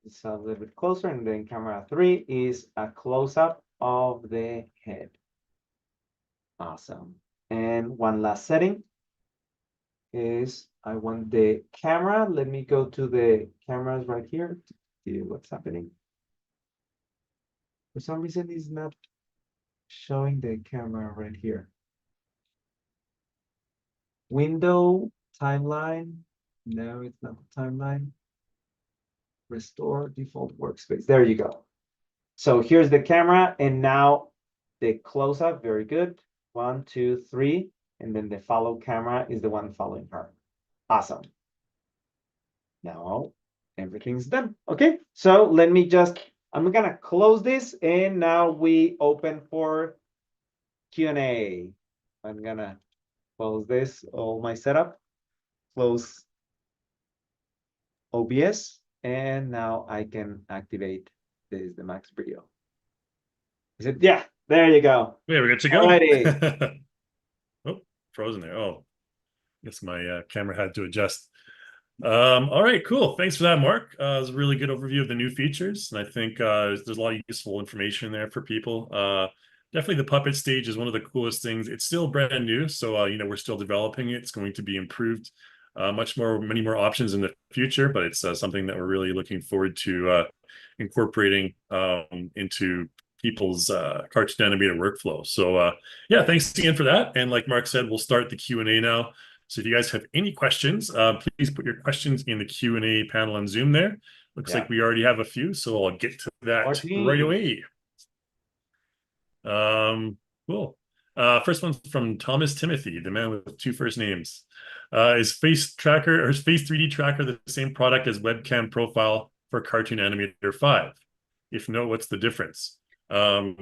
is a little bit closer, and then camera 3 is a close-up of the head. Awesome. And one last setting is I want the camera. Let me go to the cameras right here to see what's happening. For some reason, it's not showing the camera right here. Window, timeline. No, it's not the timeline. Restore default workspace. There you go. So here's the camera, and now the close-up. Very good. 1, 2, 3. And then the follow camera is the one following her. Awesome. Now everything's done. Okay, so let me just, I'm gonna close this, and now we open for Q&A. I'm gonna close this, all my setup, close OBS, and now I can activate this, the Max video. Is it? Yeah, there you go. Yeah, we're good to go. Alrighty. Oh, frozen there. Oh, guess my camera had to adjust. All right, cool. Thanks for that, Mark. It was a really good overview of the new features, and I think there's a lot of useful information there for people. Definitely the Puppet Stage is one of the coolest things. It's still brand new, so you know, we're still developing it. It's going to be improved, many more options in the future, but it's something that we're really looking forward to incorporating into people's Cartoon Animator workflow. So yeah, thanks again for that. And like Mark said, we'll start the Q&A now. So if you guys have any questions, please put your questions in the Q&A panel on Zoom there. Looks like we already have a few, so I'll get to that right away. Cool. First one's from Thomas Timothy, the man with 2 first names. Is Face Tracker, or is Face 3D Tracker the same product as Webcam Profile for Cartoon Animator 5? If no, what's the difference? Yes,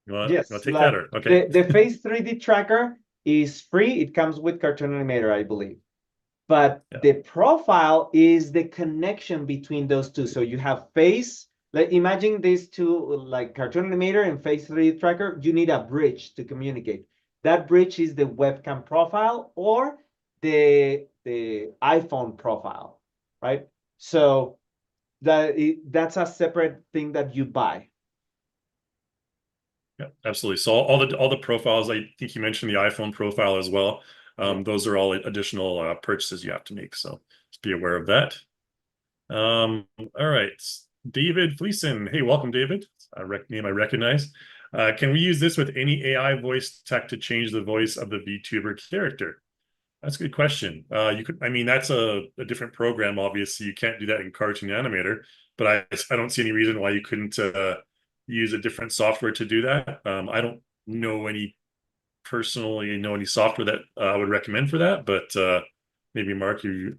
I'll take that. Or okay. The Face 3D Tracker is free. It comes with Cartoon Animator, I believe. But the profile is the connection between those two. So you have Face, like imagine these two, like Cartoon Animator and Face 3D Tracker. You need a bridge to communicate. That bridge is the webcam profile or the iPhone profile, right? So that's a separate thing that you buy. Yeah, absolutely. So all the profiles, I think you mentioned the iPhone profile as well. Those are all additional purchases you have to make. So just be aware of that. All right. David Fleeson. Hey, welcome, David. Name I recognize. Can we use this with any AI voice tech to change the voice of the VTuber character? That's a good question. You could, I mean, that's a different program, obviously. You can't do that in Cartoon Animator, but I don't see any reason why you couldn't use a different software to do that. I don't know any personally any software that I would recommend for that, but maybe Mark, you use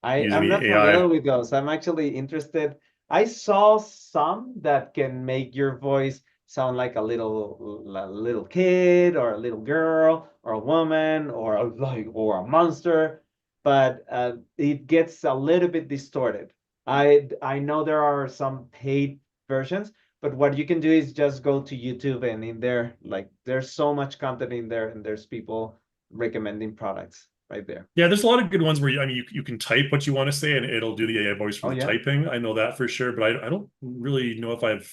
I'm any not AI? familiar with those. I'm actually interested. I saw some that can make your voice sound like a little kid or a little girl or a woman or a monster, but it gets a little bit distorted. I know there are some paid versions, but what you can do is just go to YouTube, and in there, like there's so much content in there, and there's people recommending products right there. Yeah, there's a lot of good ones where you can type what you want to say and it'll do the AI voice for the typing. I know that for sure, but I don't really know if I've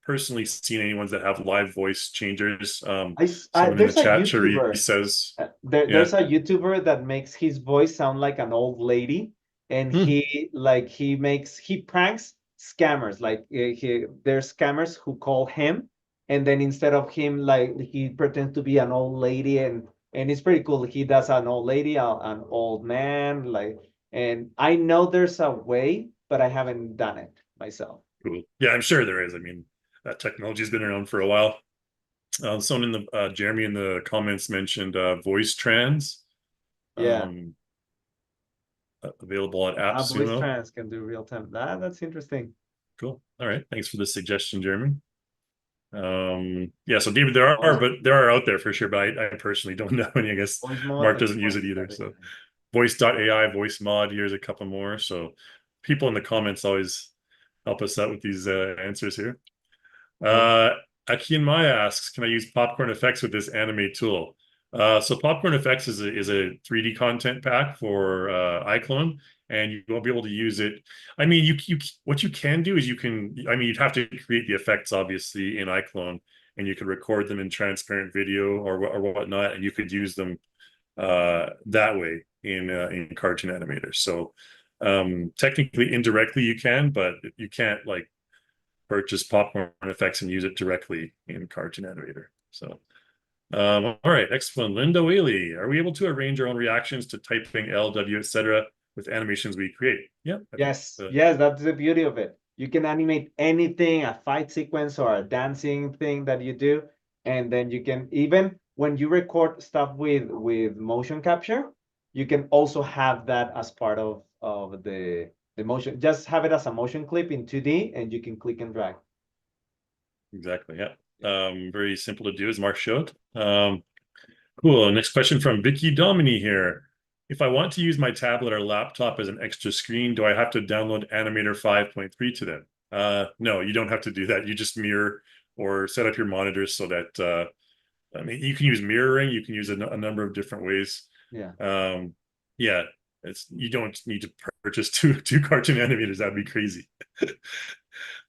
personally seen any ones that have live voice changers. Someone in the chat, Cherie, says there's a YouTuber that makes his voice sound like an old lady, and he pranks scammers. Like there's scammers who call him, and then instead of him, like he pretends to be an old lady, and it's pretty cool. He does an old lady, an old man, like, and I know there's a way, but I haven't done it myself. Cool. Yeah, I'm sure there is. I mean, that technology's been around for a while. Someone in the Jeremy in the comments mentioned voice trans. Available at AppSumo. Voice trans can do real time. That's interesting. Cool. All right. Thanks for the suggestion, Jeremy. Yeah, so David, there are out there for sure, but I personally don't know any. I guess Voice mode. Mark Okay, doesn't use it voice. either. So voice.ai, voice mod, here's a couple more. So people in the comments always help us out with these answers here. Okay. Akin Maya asks, can I use popcorn effects with this anime tool? So popcorn effects is a 3D content pack for iClone, and you won't be able to use it. I mean, you what you can do is you can. I mean, you'd have to create the effects obviously in iClone, and you could record them in transparent video or whatnot, and you could use them that way in Cartoon Animator. So technically, indirectly you can, but you can't like purchase popcorn effects and use it directly in Cartoon Animator. So, all right, next one, Linda Whaley. Are we able to arrange our own reactions to typing, LW, etc., with animations we create? Yeah, I think. Yes, yes, that's the beauty of it. You can animate anything, a fight sequence or a dancing thing that you do, and then you can even when you record stuff with motion capture, you can also have that as part of the motion. Just have it as a motion clip in 2D, and you can click and drag. Exactly. Yeah. Very simple to do, as Mark showed. Cool. Next question from Vicky Domini here. If I want to use my tablet or laptop as an extra screen, do I have to download Animator 5.3 to them? No, you don't have to do that. You just mirror or set up your monitors so that I mean, you can use mirroring. You can use a number of different ways. Yeah. Yeah, you don't need to purchase two cartoon animators. That'd be crazy.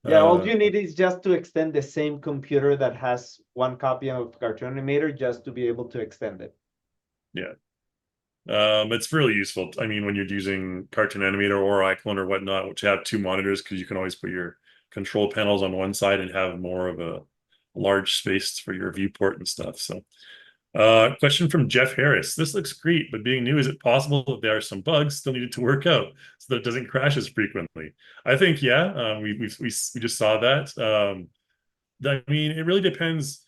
Yeah, all you need is just to extend the same computer that has one copy of Cartoon Animator just to be able to extend it. Yeah. It's really useful. I mean, when you're using Cartoon Animator or iClone or whatnot, which have two monitors, because you can always put your control panels on one side and have more of a large space for your viewport and stuff. So, question from Jeff Harris. This looks great, but being new, is it possible that there are some bugs still needed to work out so that it doesn't crash as frequently? I think, yeah, we just saw that. I mean, it really depends.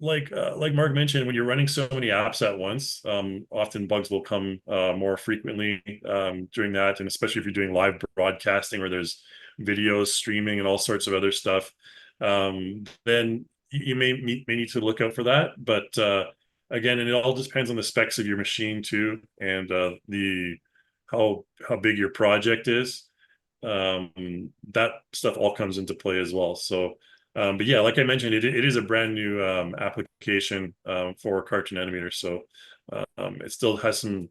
Like Mark mentioned, when you're running so many apps at once, often bugs will come more frequently during that, and especially if you're doing live broadcasting where there's videos streaming and all sorts of other stuff, then you may need to look out for that. But again, and it all depends on the specs of your machine too, and the how big your project is. That stuff all comes into play as well. So. But yeah, like I mentioned, it is a brand new application for Cartoon Animator, so it still has some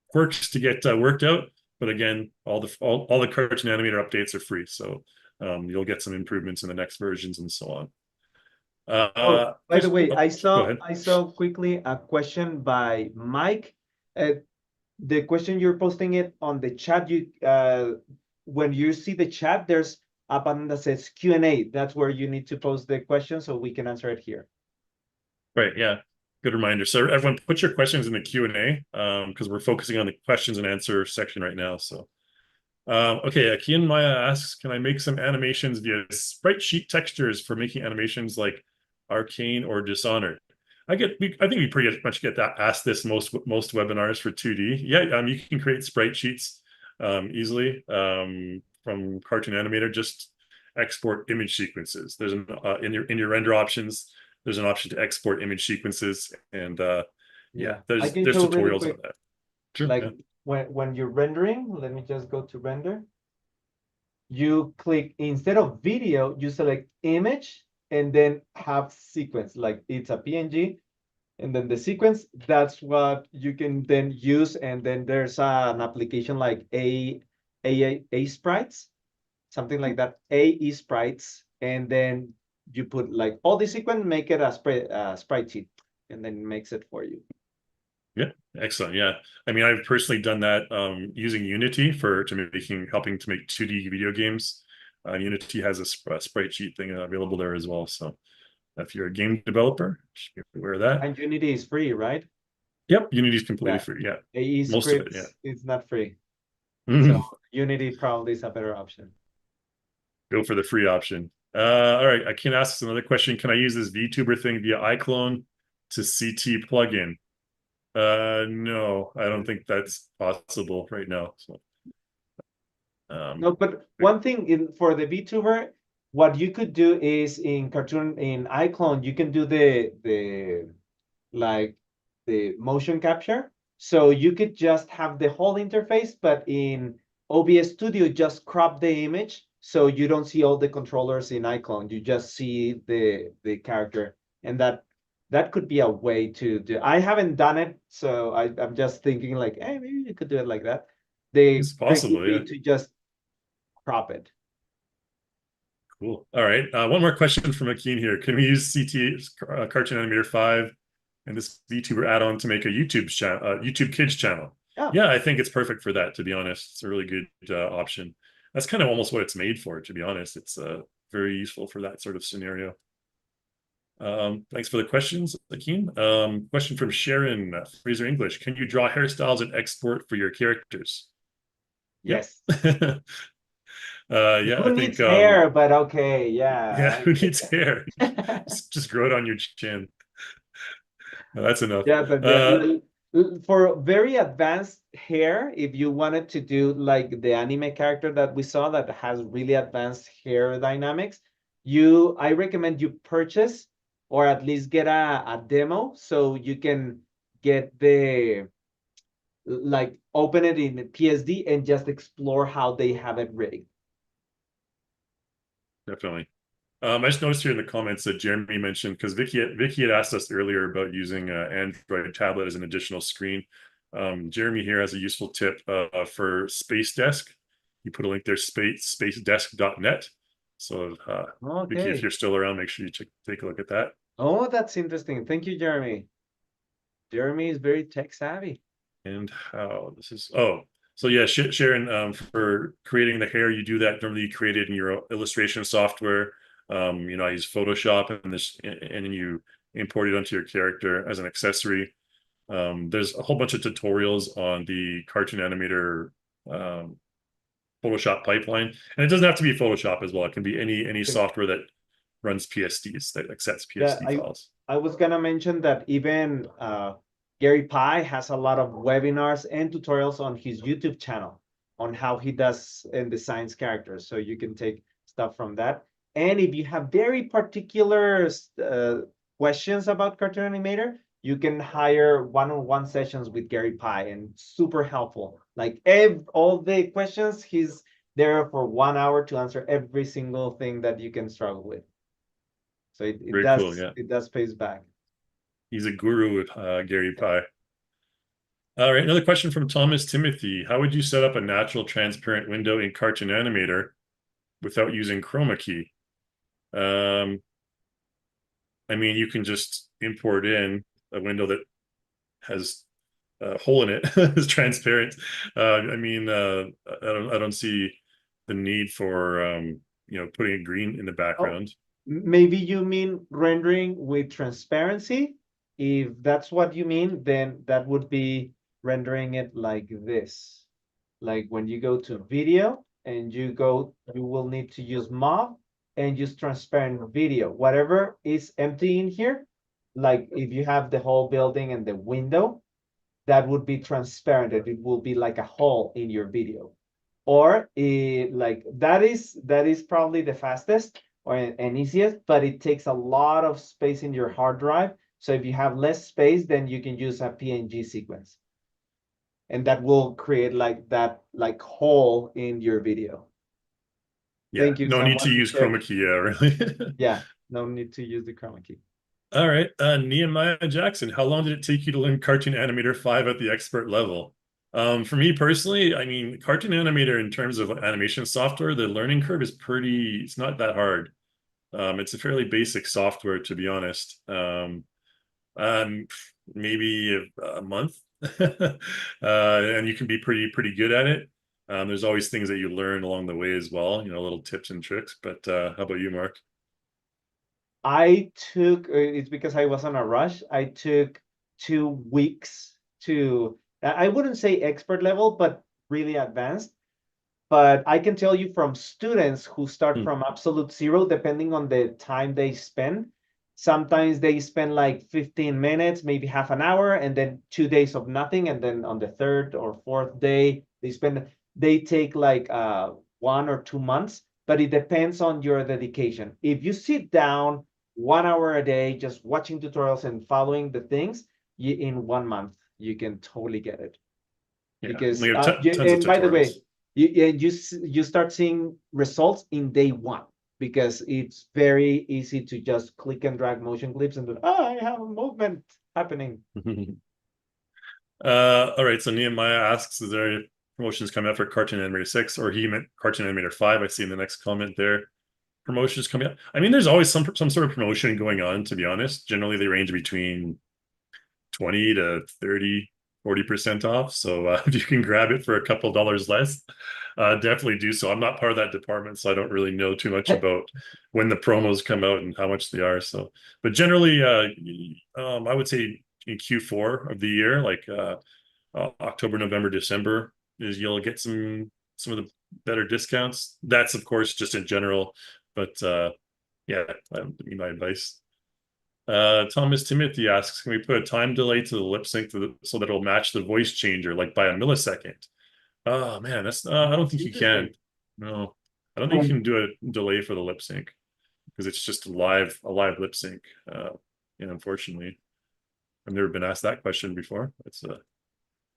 quirks to get worked out. But again, all the Cartoon Animator updates are free, so you'll get some improvements in the next versions and so on. Oh, by the way, Go ahead. I saw quickly a question by Mike. The question you're posting it on the chat. When you see the chat, there's a button that says Q&A. That's where you need to post the question so we can answer it here. Right. Yeah. Good reminder. So everyone, put your questions in the Q&A because we're focusing on the questions and answer section right now. So, okay. Akian Maya asks, can I make some animations via sprite sheet textures for making animations like Arcane or Dishonored? I think we pretty much get that asked this most webinars for 2D. Yeah. You can create sprite sheets easily from Cartoon Animator. Just export image sequences. There's an in your render options. There's an option to export image sequences, and yeah, I there's can show really tutorials quick. on that. Sure. Like Yeah. when you're rendering, let me just go to render. You click, instead of video, you select image and then have sequence, like it's a PNG. And then the sequence, that's what you can then use. And then there's an application like A Sprites, something like that, AE Sprites. And then you put like all the sequence, make it a sprite sheet, and then it makes it for you. Yeah, excellent. Yeah, I mean, I've personally done that using Unity helping to make 2D video games. Unity has a sprite sheet thing available there as well. So if you're a game developer, you should be aware of that. And Unity is free, right? Yep, Unity is completely Yeah. free. Yeah, AE most of it. scripts, Yeah. it's not free. So Unity probably is a better option. Go for the free option. All right, I can ask another question. Can I use this VTuber thing via iClone to CT plugin? No, I don't think that's possible right now. So, No, but one thing for the VTuber, what you could do is in iClone, you can do like the motion capture. So you could just have the whole interface, but in OBS Studio, just crop the image so you don't see all the controllers in iClone. You just see the character, and that could be a way to do. I haven't done it, so I'm just thinking like, hey, maybe you could do it like that. The It's trick would possible, be yeah. to just crop it. Cool. All right. One more question from Akeen here. Can we use Cartoon Animator 5 and this VTuber add-on to make a YouTube Kids channel? Yeah. Yeah, I think it's perfect for that, to be honest. It's a really good option. That's kind of almost what it's made for, to be honest. It's very useful for that sort of scenario. Thanks for the questions, Akeen. Question from Sharon, Fraser English. Can you draw hairstyles and export for your characters? Yes. Yeah. Yeah, Who I needs think hair? But okay, yeah, yeah. who needs hair? Just grow it on your chin. No, that's enough. Yeah, but yeah, for very advanced hair, if you wanted to do like the anime character that we saw that has really advanced hair dynamics, I recommend you purchase or at least get a demo so you can get like open it in PSD and just explore how they have it rigged. Definitely. I just noticed here in the comments that Jeremy mentioned, because Vicky had asked us earlier about using an Android tablet as an additional screen. Jeremy here has a useful tip for Space Desk. You put a link there, spacedesk.net. So Vicky, if Okay. you're still around, make sure you take a look at that. Oh, that's interesting. Thank you, Jeremy. Jeremy is very tech savvy. And how this is, oh, so yeah, Sharon, for creating the hair, you do that normally you create it in your illustration software. I use Photoshop and then you import it onto your character as an accessory. There's a whole bunch of tutorials on the Cartoon Animator Photoshop pipeline, and it doesn't have to be Photoshop as well. It can be any software that runs PSDs, that accepts Yeah, PSD files. I was gonna mention that even Gary Pye has a lot of webinars and tutorials on his YouTube channel on how he does and designs characters. So you can take stuff from that. And if you have very particular questions about Cartoon Animator, you can hire one-on-one sessions with Gary Pye and super helpful. Like all the questions, he's there for 1 hour to answer every single thing that you can struggle with. So Very cool, yeah. it does pays back. He's a guru with Gary Pye. All right, another question from Thomas Timothy. How would you set up a natural transparent window in Cartoon Animator without using chroma key? I mean, you can just import in a window that has a hole in it, is transparent. I don't see the need for putting a green in the background. Maybe you mean rendering with transparency. If that's what you mean, then that would be rendering it like this. Like when you go to video and you will need to use MOV and use transparent video. Whatever is empty in here, like if you have the whole building and the window, that would be transparent. It will be like a hole in your video. Or like that is probably the fastest and easiest, but it takes a lot of space in your hard drive. So if you have less space, then you can use a PNG sequence. And that will create like that like hole in your video. Yeah, Thank you. no need to Someone use check. chroma key, yeah, really. Yeah, no need to use the chroma key. All right, Nehemiah Jackson, how long did it take you to learn Cartoon Animator 5 at the expert level? For me personally, I mean, Cartoon Animator in terms of animation software, the learning curve is it's not that hard. It's a fairly basic software, to be honest. Maybe a month, and you can be pretty good at it. There's always things that you learn along the way as well, little tips and tricks. But how about you, Mark? It's because I was on a rush. I took 2 weeks I wouldn't say expert level, but really advanced. But I can tell you from students who start from absolute zero, depending on the time they spend. Sometimes they spend like 15 minutes, maybe half an hour, and then 2 days of nothing. And then on the third or fourth day, they take like 1 or 2 months. but it depends on your dedication. If you sit down 1 hour a day just watching tutorials and following the things, in 1 month you can totally get it. Yeah, Because we have tons of and by the way, tutorials. you start seeing results in day one, because it's very easy to just click and drag motion clips and I have a movement happening. All right, so Nehemiah asks, is there any promotions coming up for Cartoon Animator 6, or he meant Cartoon Animator 5? I see in the next comment there. Promotions coming up. I mean, there's always some sort of promotion going on, to be honest. Generally, they range between 20 to 30, 40% off. So if you can grab it for a couple dollars less, definitely do so. I'm not part of that department, so I don't really know too much about when the promos come out and how much they are. So, but generally, I would say in Q4 of the year, like October, November, December, is you'll get some of the better discounts. That's of course just in general, but yeah, that would be my advice. Thomas Timothy asks, can we put a time delay to the lip sync so that it'll match the voice changer, like by a millisecond? Oh man, that's I don't think you can. No, I don't think you can do a delay for the lip sync, because it's just a live lip sync. And unfortunately, I've never been asked that question before. That's a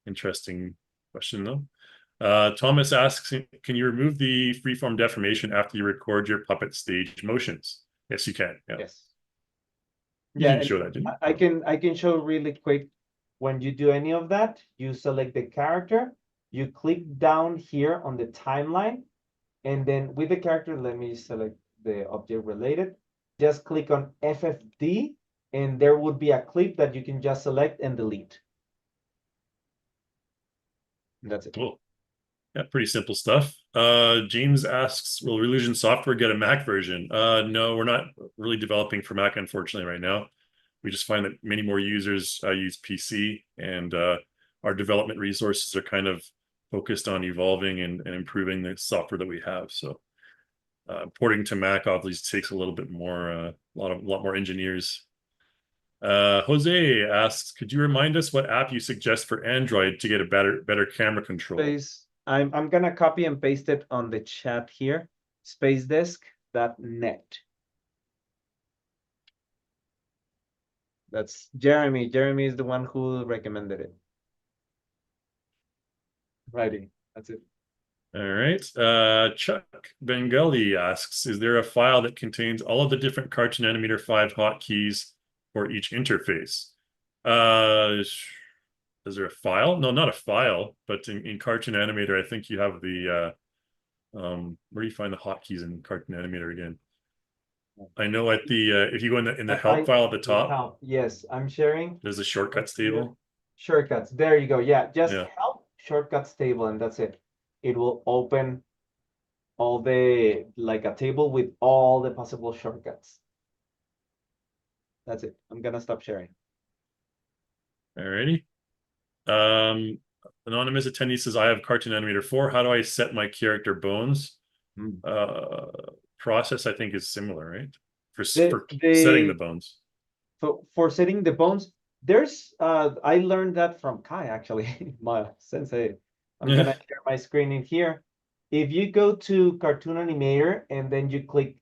interesting question though. Thomas asks, can you remove the freeform deformation after you record your puppet stage motions? Yes, you can. Yeah. Yes. You Yeah, didn't show that, did you? I can show really quick. When you do any of that, you select the character, you click down here on the timeline, and then with the character, let me select the object related. Just click on FFD, and there would be a clip that you can just select and delete. That's it. Cool. Yeah, pretty simple stuff. James asks, will Relusion Software get a Mac version? No, we're not really developing for Mac, unfortunately, right now. We just find that many more users use PC, and our development resources are kind of focused on evolving and improving the software that we have. So porting to Mac obviously takes a little bit more, a lot more engineers. Jose asks, could you remind us what app you suggest for Android to get a better camera control? I'm gonna copy and paste it on the chat here. Spacedesk.net. That's Jeremy. Jeremy is the one who recommended it. Righty, that's it. All right. Chuck Bengali asks, is there a file that contains all of the different Cartoon Animator 5 hotkeys for each interface? Is there a file? No, not a file, but in Cartoon Animator, I think you have the where do you find the hotkeys in Cartoon Animator again? I know at the if you go in the help file at the top. Yes, I'm sharing. There's a shortcuts table. Shortcuts. There you go. Yeah, just help shortcuts table, and that's it. It will open all the, like a table with all the possible shortcuts. That's it. I'm gonna stop sharing. Alrighty. Anonymous attendee says, I have Cartoon Animator 4. How do I set my character bones? Process, I think, is similar, right? For setting the bones. For setting the bones, there's I learned that from Kai, actually, my sensei. I'm gonna share my screen in here. If you go to Cartoon Animator and then you click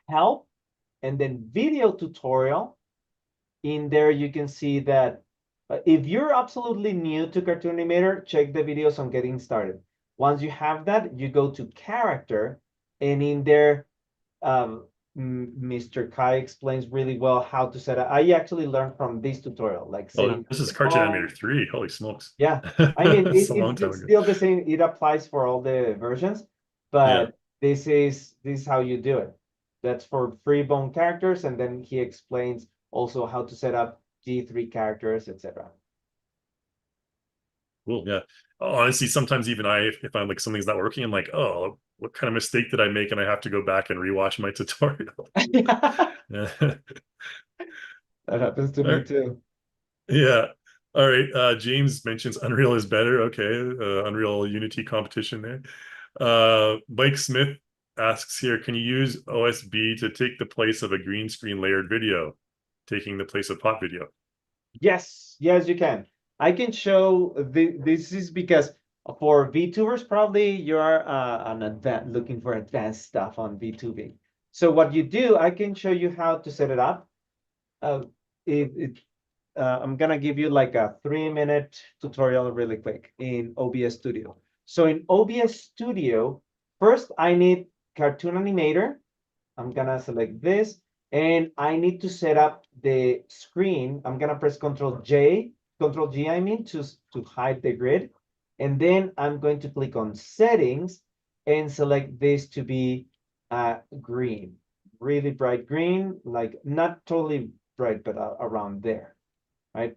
help and then video tutorial, in there you can see that if you're absolutely new to Cartoon Animator, check the videos on getting started. Once you have that, you go to character, and in there, Mr. Kai explains really well how to set up. I actually learned from this tutorial, like setting. This is Cartoon Animator 3. Holy smokes. Yeah, I mean, it's still the same. It applies for all the versions, but this is how you do it. That's for free bone characters, and then he explains also how to set up G3 characters, etc. Cool. Yeah. Honestly, sometimes even if I'm like something's not working, I'm like, oh, what kind of mistake did I make? And I have to go back and rewatch my tutorial. That happens to me too. Yeah. All right. James mentions Unreal is better. Okay. Unreal Unity competition there. Mike Smith asks here, can you use OSB to take the place of a green screen layered video, taking the place of pop video? Yes, you can. I can show this is because For VTubers, probably you're looking for advanced stuff on VTubing. So what you do, I can show you how to set it up. Uh, I'm gonna give you like a 3-minute tutorial really quick in OBS Studio. So in OBS Studio, first I need Cartoon Animator. I'm gonna select this, and I need to set up the screen. I'm gonna press Control G, I mean, to hide the grid. And then I'm going to click on Settings and select this to be green, really bright green, like not totally bright, but around there, right?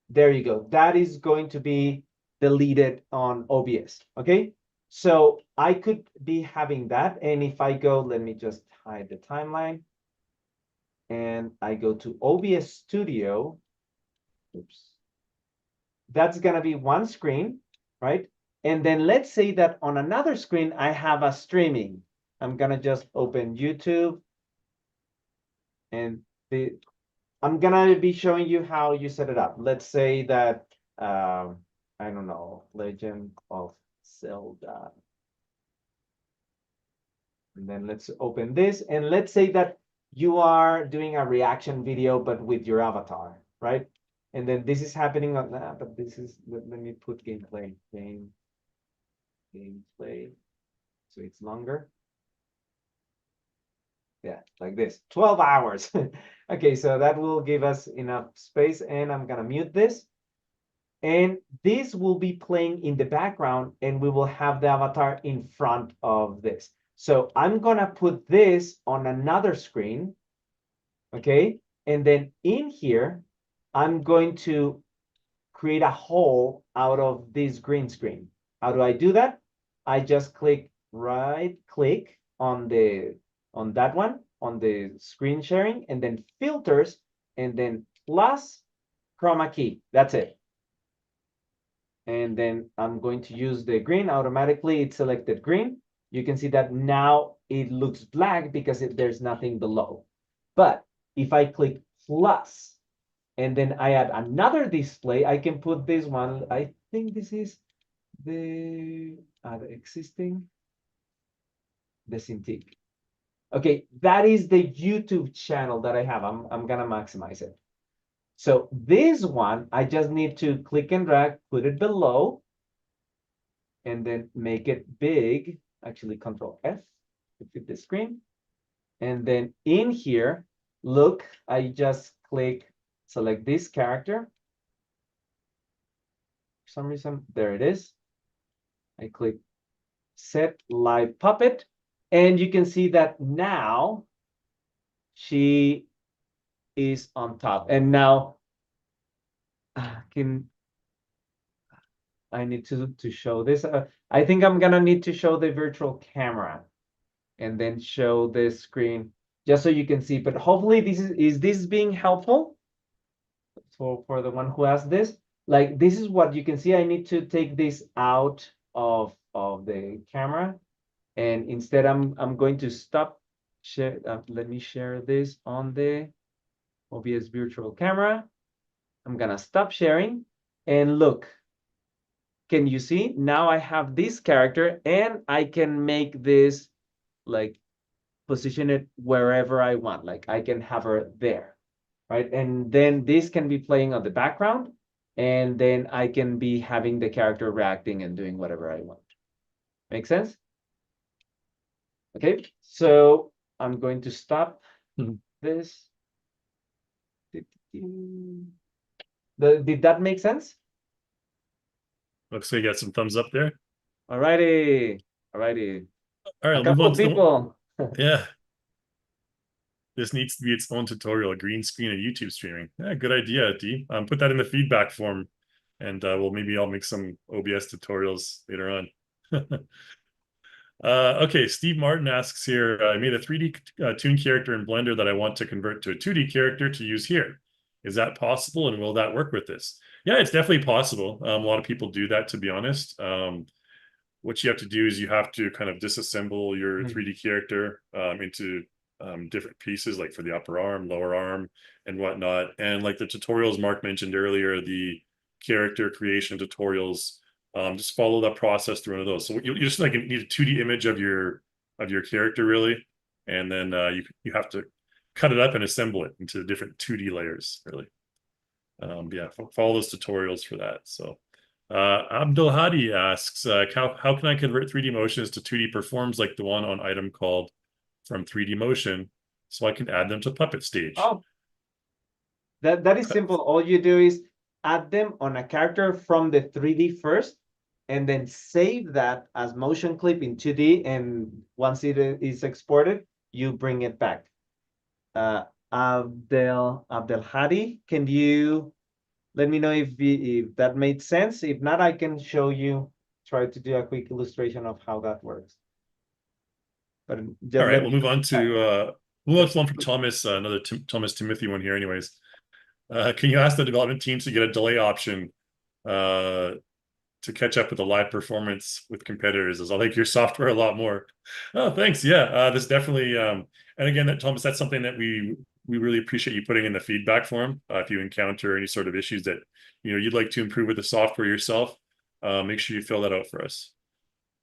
There you go. That is going to be deleted on OBS, okay? So I could be having that. And if I go, let me just hide the timeline. And I go to OBS Studio. Oops. That's going to be one screen, right? And then let's say that on another screen, I have a streaming. I'm going to just open YouTube. And I'm going to be showing you how you set it up. Let's say that, I don't know, Legend of Zelda. And then let's open this. And let's say that you are doing a reaction video, but with your avatar, right? And then this is happening on that, but this is, let me put gameplay, gameplay. So it's longer. Yeah, like this, 12 hours. Okay, so that will give us enough space, and I'm gonna mute this. And this will be playing in the background, and we will have the avatar in front of this. So I'm gonna put this on another screen, okay? And then in here, I'm going to create a hole out of this green screen. How do I do that? I just right click on that one, on the screen sharing, and then filters, and then plus chroma key. That's it. And then I'm going to use the green. Automatically, it selected green. You can see that now it looks black because there's nothing below. But if I click plus, and then I add another display, I can put this one. I think this is the existing, the Cintiq. Okay, that is the YouTube channel that I have. I'm gonna maximize it. So this one, I just need to click and drag, put it below, and then make it big. Actually, Control F to fit the screen. And then in here, look, I just select this character. For some reason, there it is. I click Set Live Puppet, and you can see that now she is on top. And now I need to show this. I think I'm gonna need to show the virtual camera and then show this screen just so you can see. But hopefully is this being helpful for the one who asked this? Like, this is what you can see. I need to take this out of the camera, and instead I'm going to stop share. Let me share this on the OBS virtual camera. I'm gonna stop sharing, and look, can you see? Now I have this character, and I can make this, like, position it wherever I want. Like, I can have her there, right? And then this can be playing on the background, and then I can be having the character reacting and doing whatever I want. Make sense? Okay, so I'm going to stop this. Did that make sense? Looks like you got some thumbs up there. All righty. All righty. All right, A couple of people. Yeah. This needs to be its own tutorial, green screen and YouTube streaming. Yeah, good idea, D. Put that in the feedback form, and maybe I'll make some OBS tutorials later on. Okay, Steve Martin asks here, I made a 3D toon character in Blender that I want to convert to a 2D character to use here. Is that possible, and will that work with this? Yeah, it's definitely possible. A lot of people do that, to be honest. What you have to do is you have to kind of disassemble your 3D character into different pieces, like for the upper arm, lower arm, and whatnot. And like the tutorials Mark mentioned earlier, the character creation tutorials Just follow that process through one of those. So you just like need a 2D image of your character really, and then you have to cut it up and assemble it into different 2D layers really. Yeah, follow those tutorials for that. So Abdul Hadi asks, how can I convert 3D motions to 2D performs like the one on item called from 3D motion so I can add them to Puppet Stage? Oh, that is simple. All you do is add them on a character from the 3D first, and then save that as motion clip in 2D. And once it is exported, you bring it back. Abdel Hadi, can you let me know if that made sense? If not, I can show you, try to do a quick illustration of how that works. But just All right, let we'll me move on to one from Thomas, another Thomas Timothy one here anyways. Can you ask the development teams to get a delay option to catch up with the live performance with competitors? As I like your software a lot more. Oh, thanks. Yeah, this definitely. And again, Thomas, that's something that we really appreciate you putting in the feedback form. If you encounter any sort of issues that you'd like to improve with the software yourself, make sure you fill that out for us,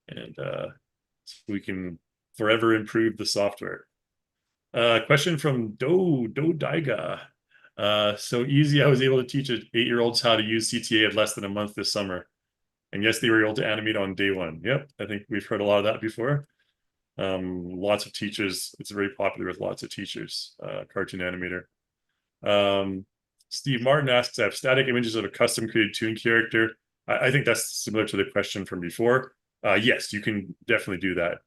and so we can forever improve the software. Question from Do Daiga. So easy, I was able to teach 8-year-olds how to use CTA in less than a month this summer. And yes, they were able to animate on day one. Yep, I think we've heard a lot of that before. Lots of teachers. It's very popular with lots of teachers, Cartoon Animator. Steve Martin asks, I have static images of a custom created toon character. I think that's similar to the question from before. Yes, you can definitely do that.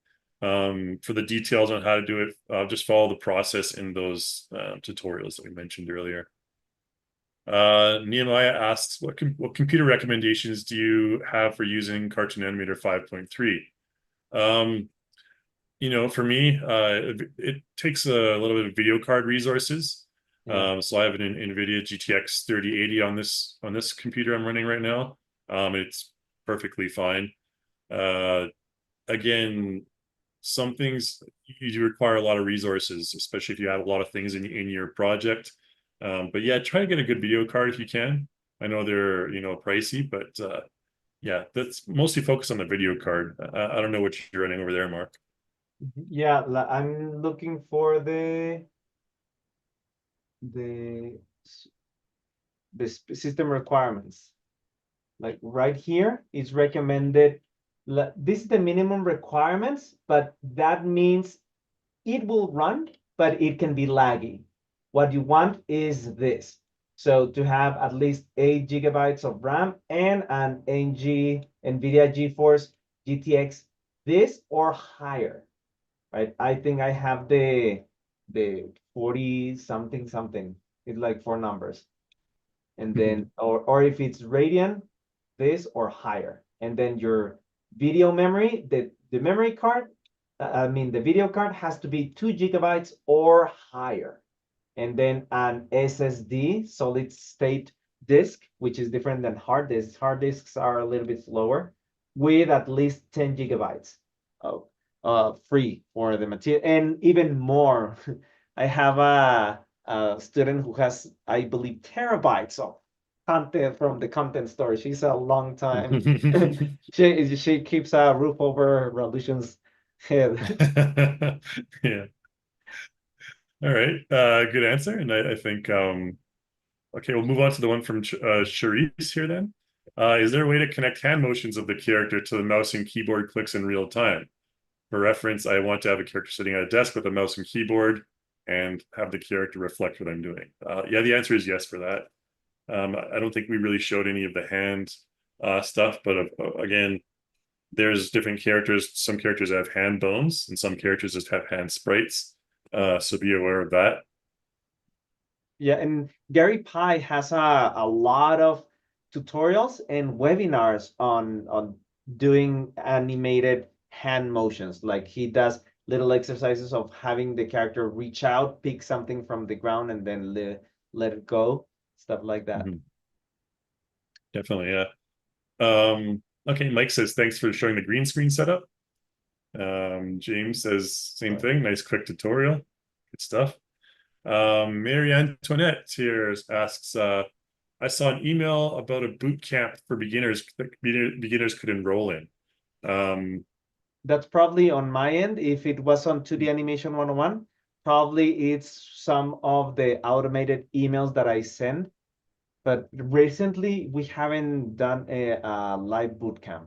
For the details on how to do it, just follow the process in those tutorials that we mentioned earlier. Nehemiah asks, what computer recommendations do you have for using Cartoon Animator 5.3? For me, it takes a little bit of video card resources. Yeah. So I have an NVIDIA GTX 3080 on this computer I'm running right now. It's perfectly fine. Again, some things you do require a lot of resources, especially if you have a lot of things in your project. But yeah, try to get a good video card if you can. I know they're pricey, but yeah, that's mostly focused on the video card. I don't know what you're running over there, Mark. Yeah, I'm looking for the system requirements. Like right here, it's recommended. This is the minimum requirements, but that means it will run, but it can be laggy. What you want is this. So to have at least 8 gigabytes of RAM and an NVIDIA GeForce GTX this or higher, right? I think I have the 40 something. It's like 4 numbers. And then, or if it's Radeon, this or higher. And then your video memory, the memory card, the video card has to be 2 gigabytes or higher. And then an SSD, solid state disk, which is different than hard disks. Hard disks are a little bit slower, with at least 10 gigabytes of free for the material, and even more. I have a student who has, I believe, terabytes of content from the content store. She's a long time. She keeps a roof over Revolution's head. Yeah. All right. Good answer. And I think okay, we'll move on to the one from Charisse here then. Is there a way to connect hand motions of the character to the mouse and keyboard clicks in real time? For reference, I want to have a character sitting at a desk with a mouse and keyboard and have the character reflect what I'm doing. Yeah, the answer is yes for that. I don't think we really showed any of the hand stuff, but again, there's different characters. Some characters have hand bones and some characters just have hand sprites. So be aware of that. Yeah, and Gary Pye has a lot of tutorials and webinars on doing animated hand motions. Like he does little exercises of having the character reach out, pick something from the ground, and then let it go, stuff like that. Definitely, yeah. Okay, Mike says, thanks for showing the green screen setup. James says, same thing, nice quick tutorial. Good stuff. Mary Antoinette here asks, I saw an email about a boot camp for beginners that beginners could enroll in. That's probably on my end. If it was on 2D Animation 101, probably it's some of the automated emails that I send. But recently, we haven't done a live bootcamp.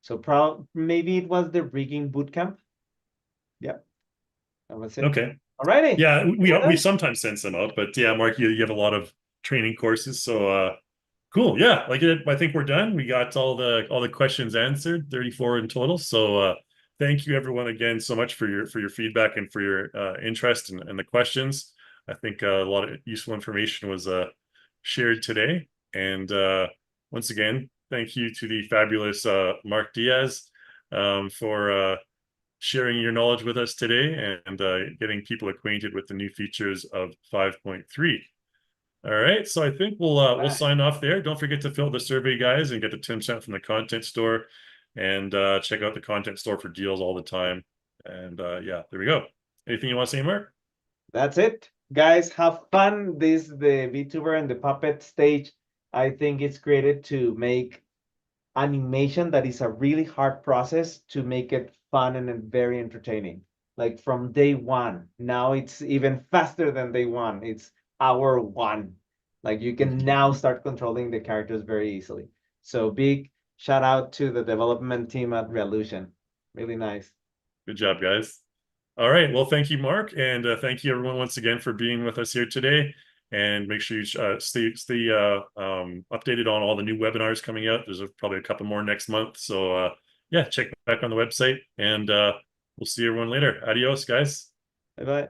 So maybe it was the rigging bootcamp. Yeah, that was it. Okay. Alrighty. Yeah, we sometimes send some out, but yeah, Mark, you have a lot of training courses, so cool. Yeah, like I think we're done. We got all the questions answered, 34 in total. So thank you everyone again so much for your feedback and for your interest and the questions. I think a lot of useful information was shared today. And once again, thank you to the fabulous Mark Diaz for sharing your knowledge with us today and getting people acquainted with the new features of 5.3. All right, so I think we'll sign off there. Don't forget to fill the survey, guys, and get the 10% from the content store, and check out the content store for deals all the time. And yeah, there we go. Anything you want to say, Mark? That's it. Guys, have fun. The VTuber and the Puppet Stage, I think it's created to make animation that is a really hard process to make it fun and very entertaining. Like from day one. Now it's even faster than day one. It's hour one. Like you can now start controlling the characters very easily. So big shout out to the development team at Revolution. Really nice. Good job, guys. All right, well, thank you, Mark, and thank you everyone once again for being with us here today. And make sure you stay updated on all the new webinars coming out. There's probably a couple more next month. So yeah, check back on the website, and we'll see everyone later. Adios, guys. Bye bye.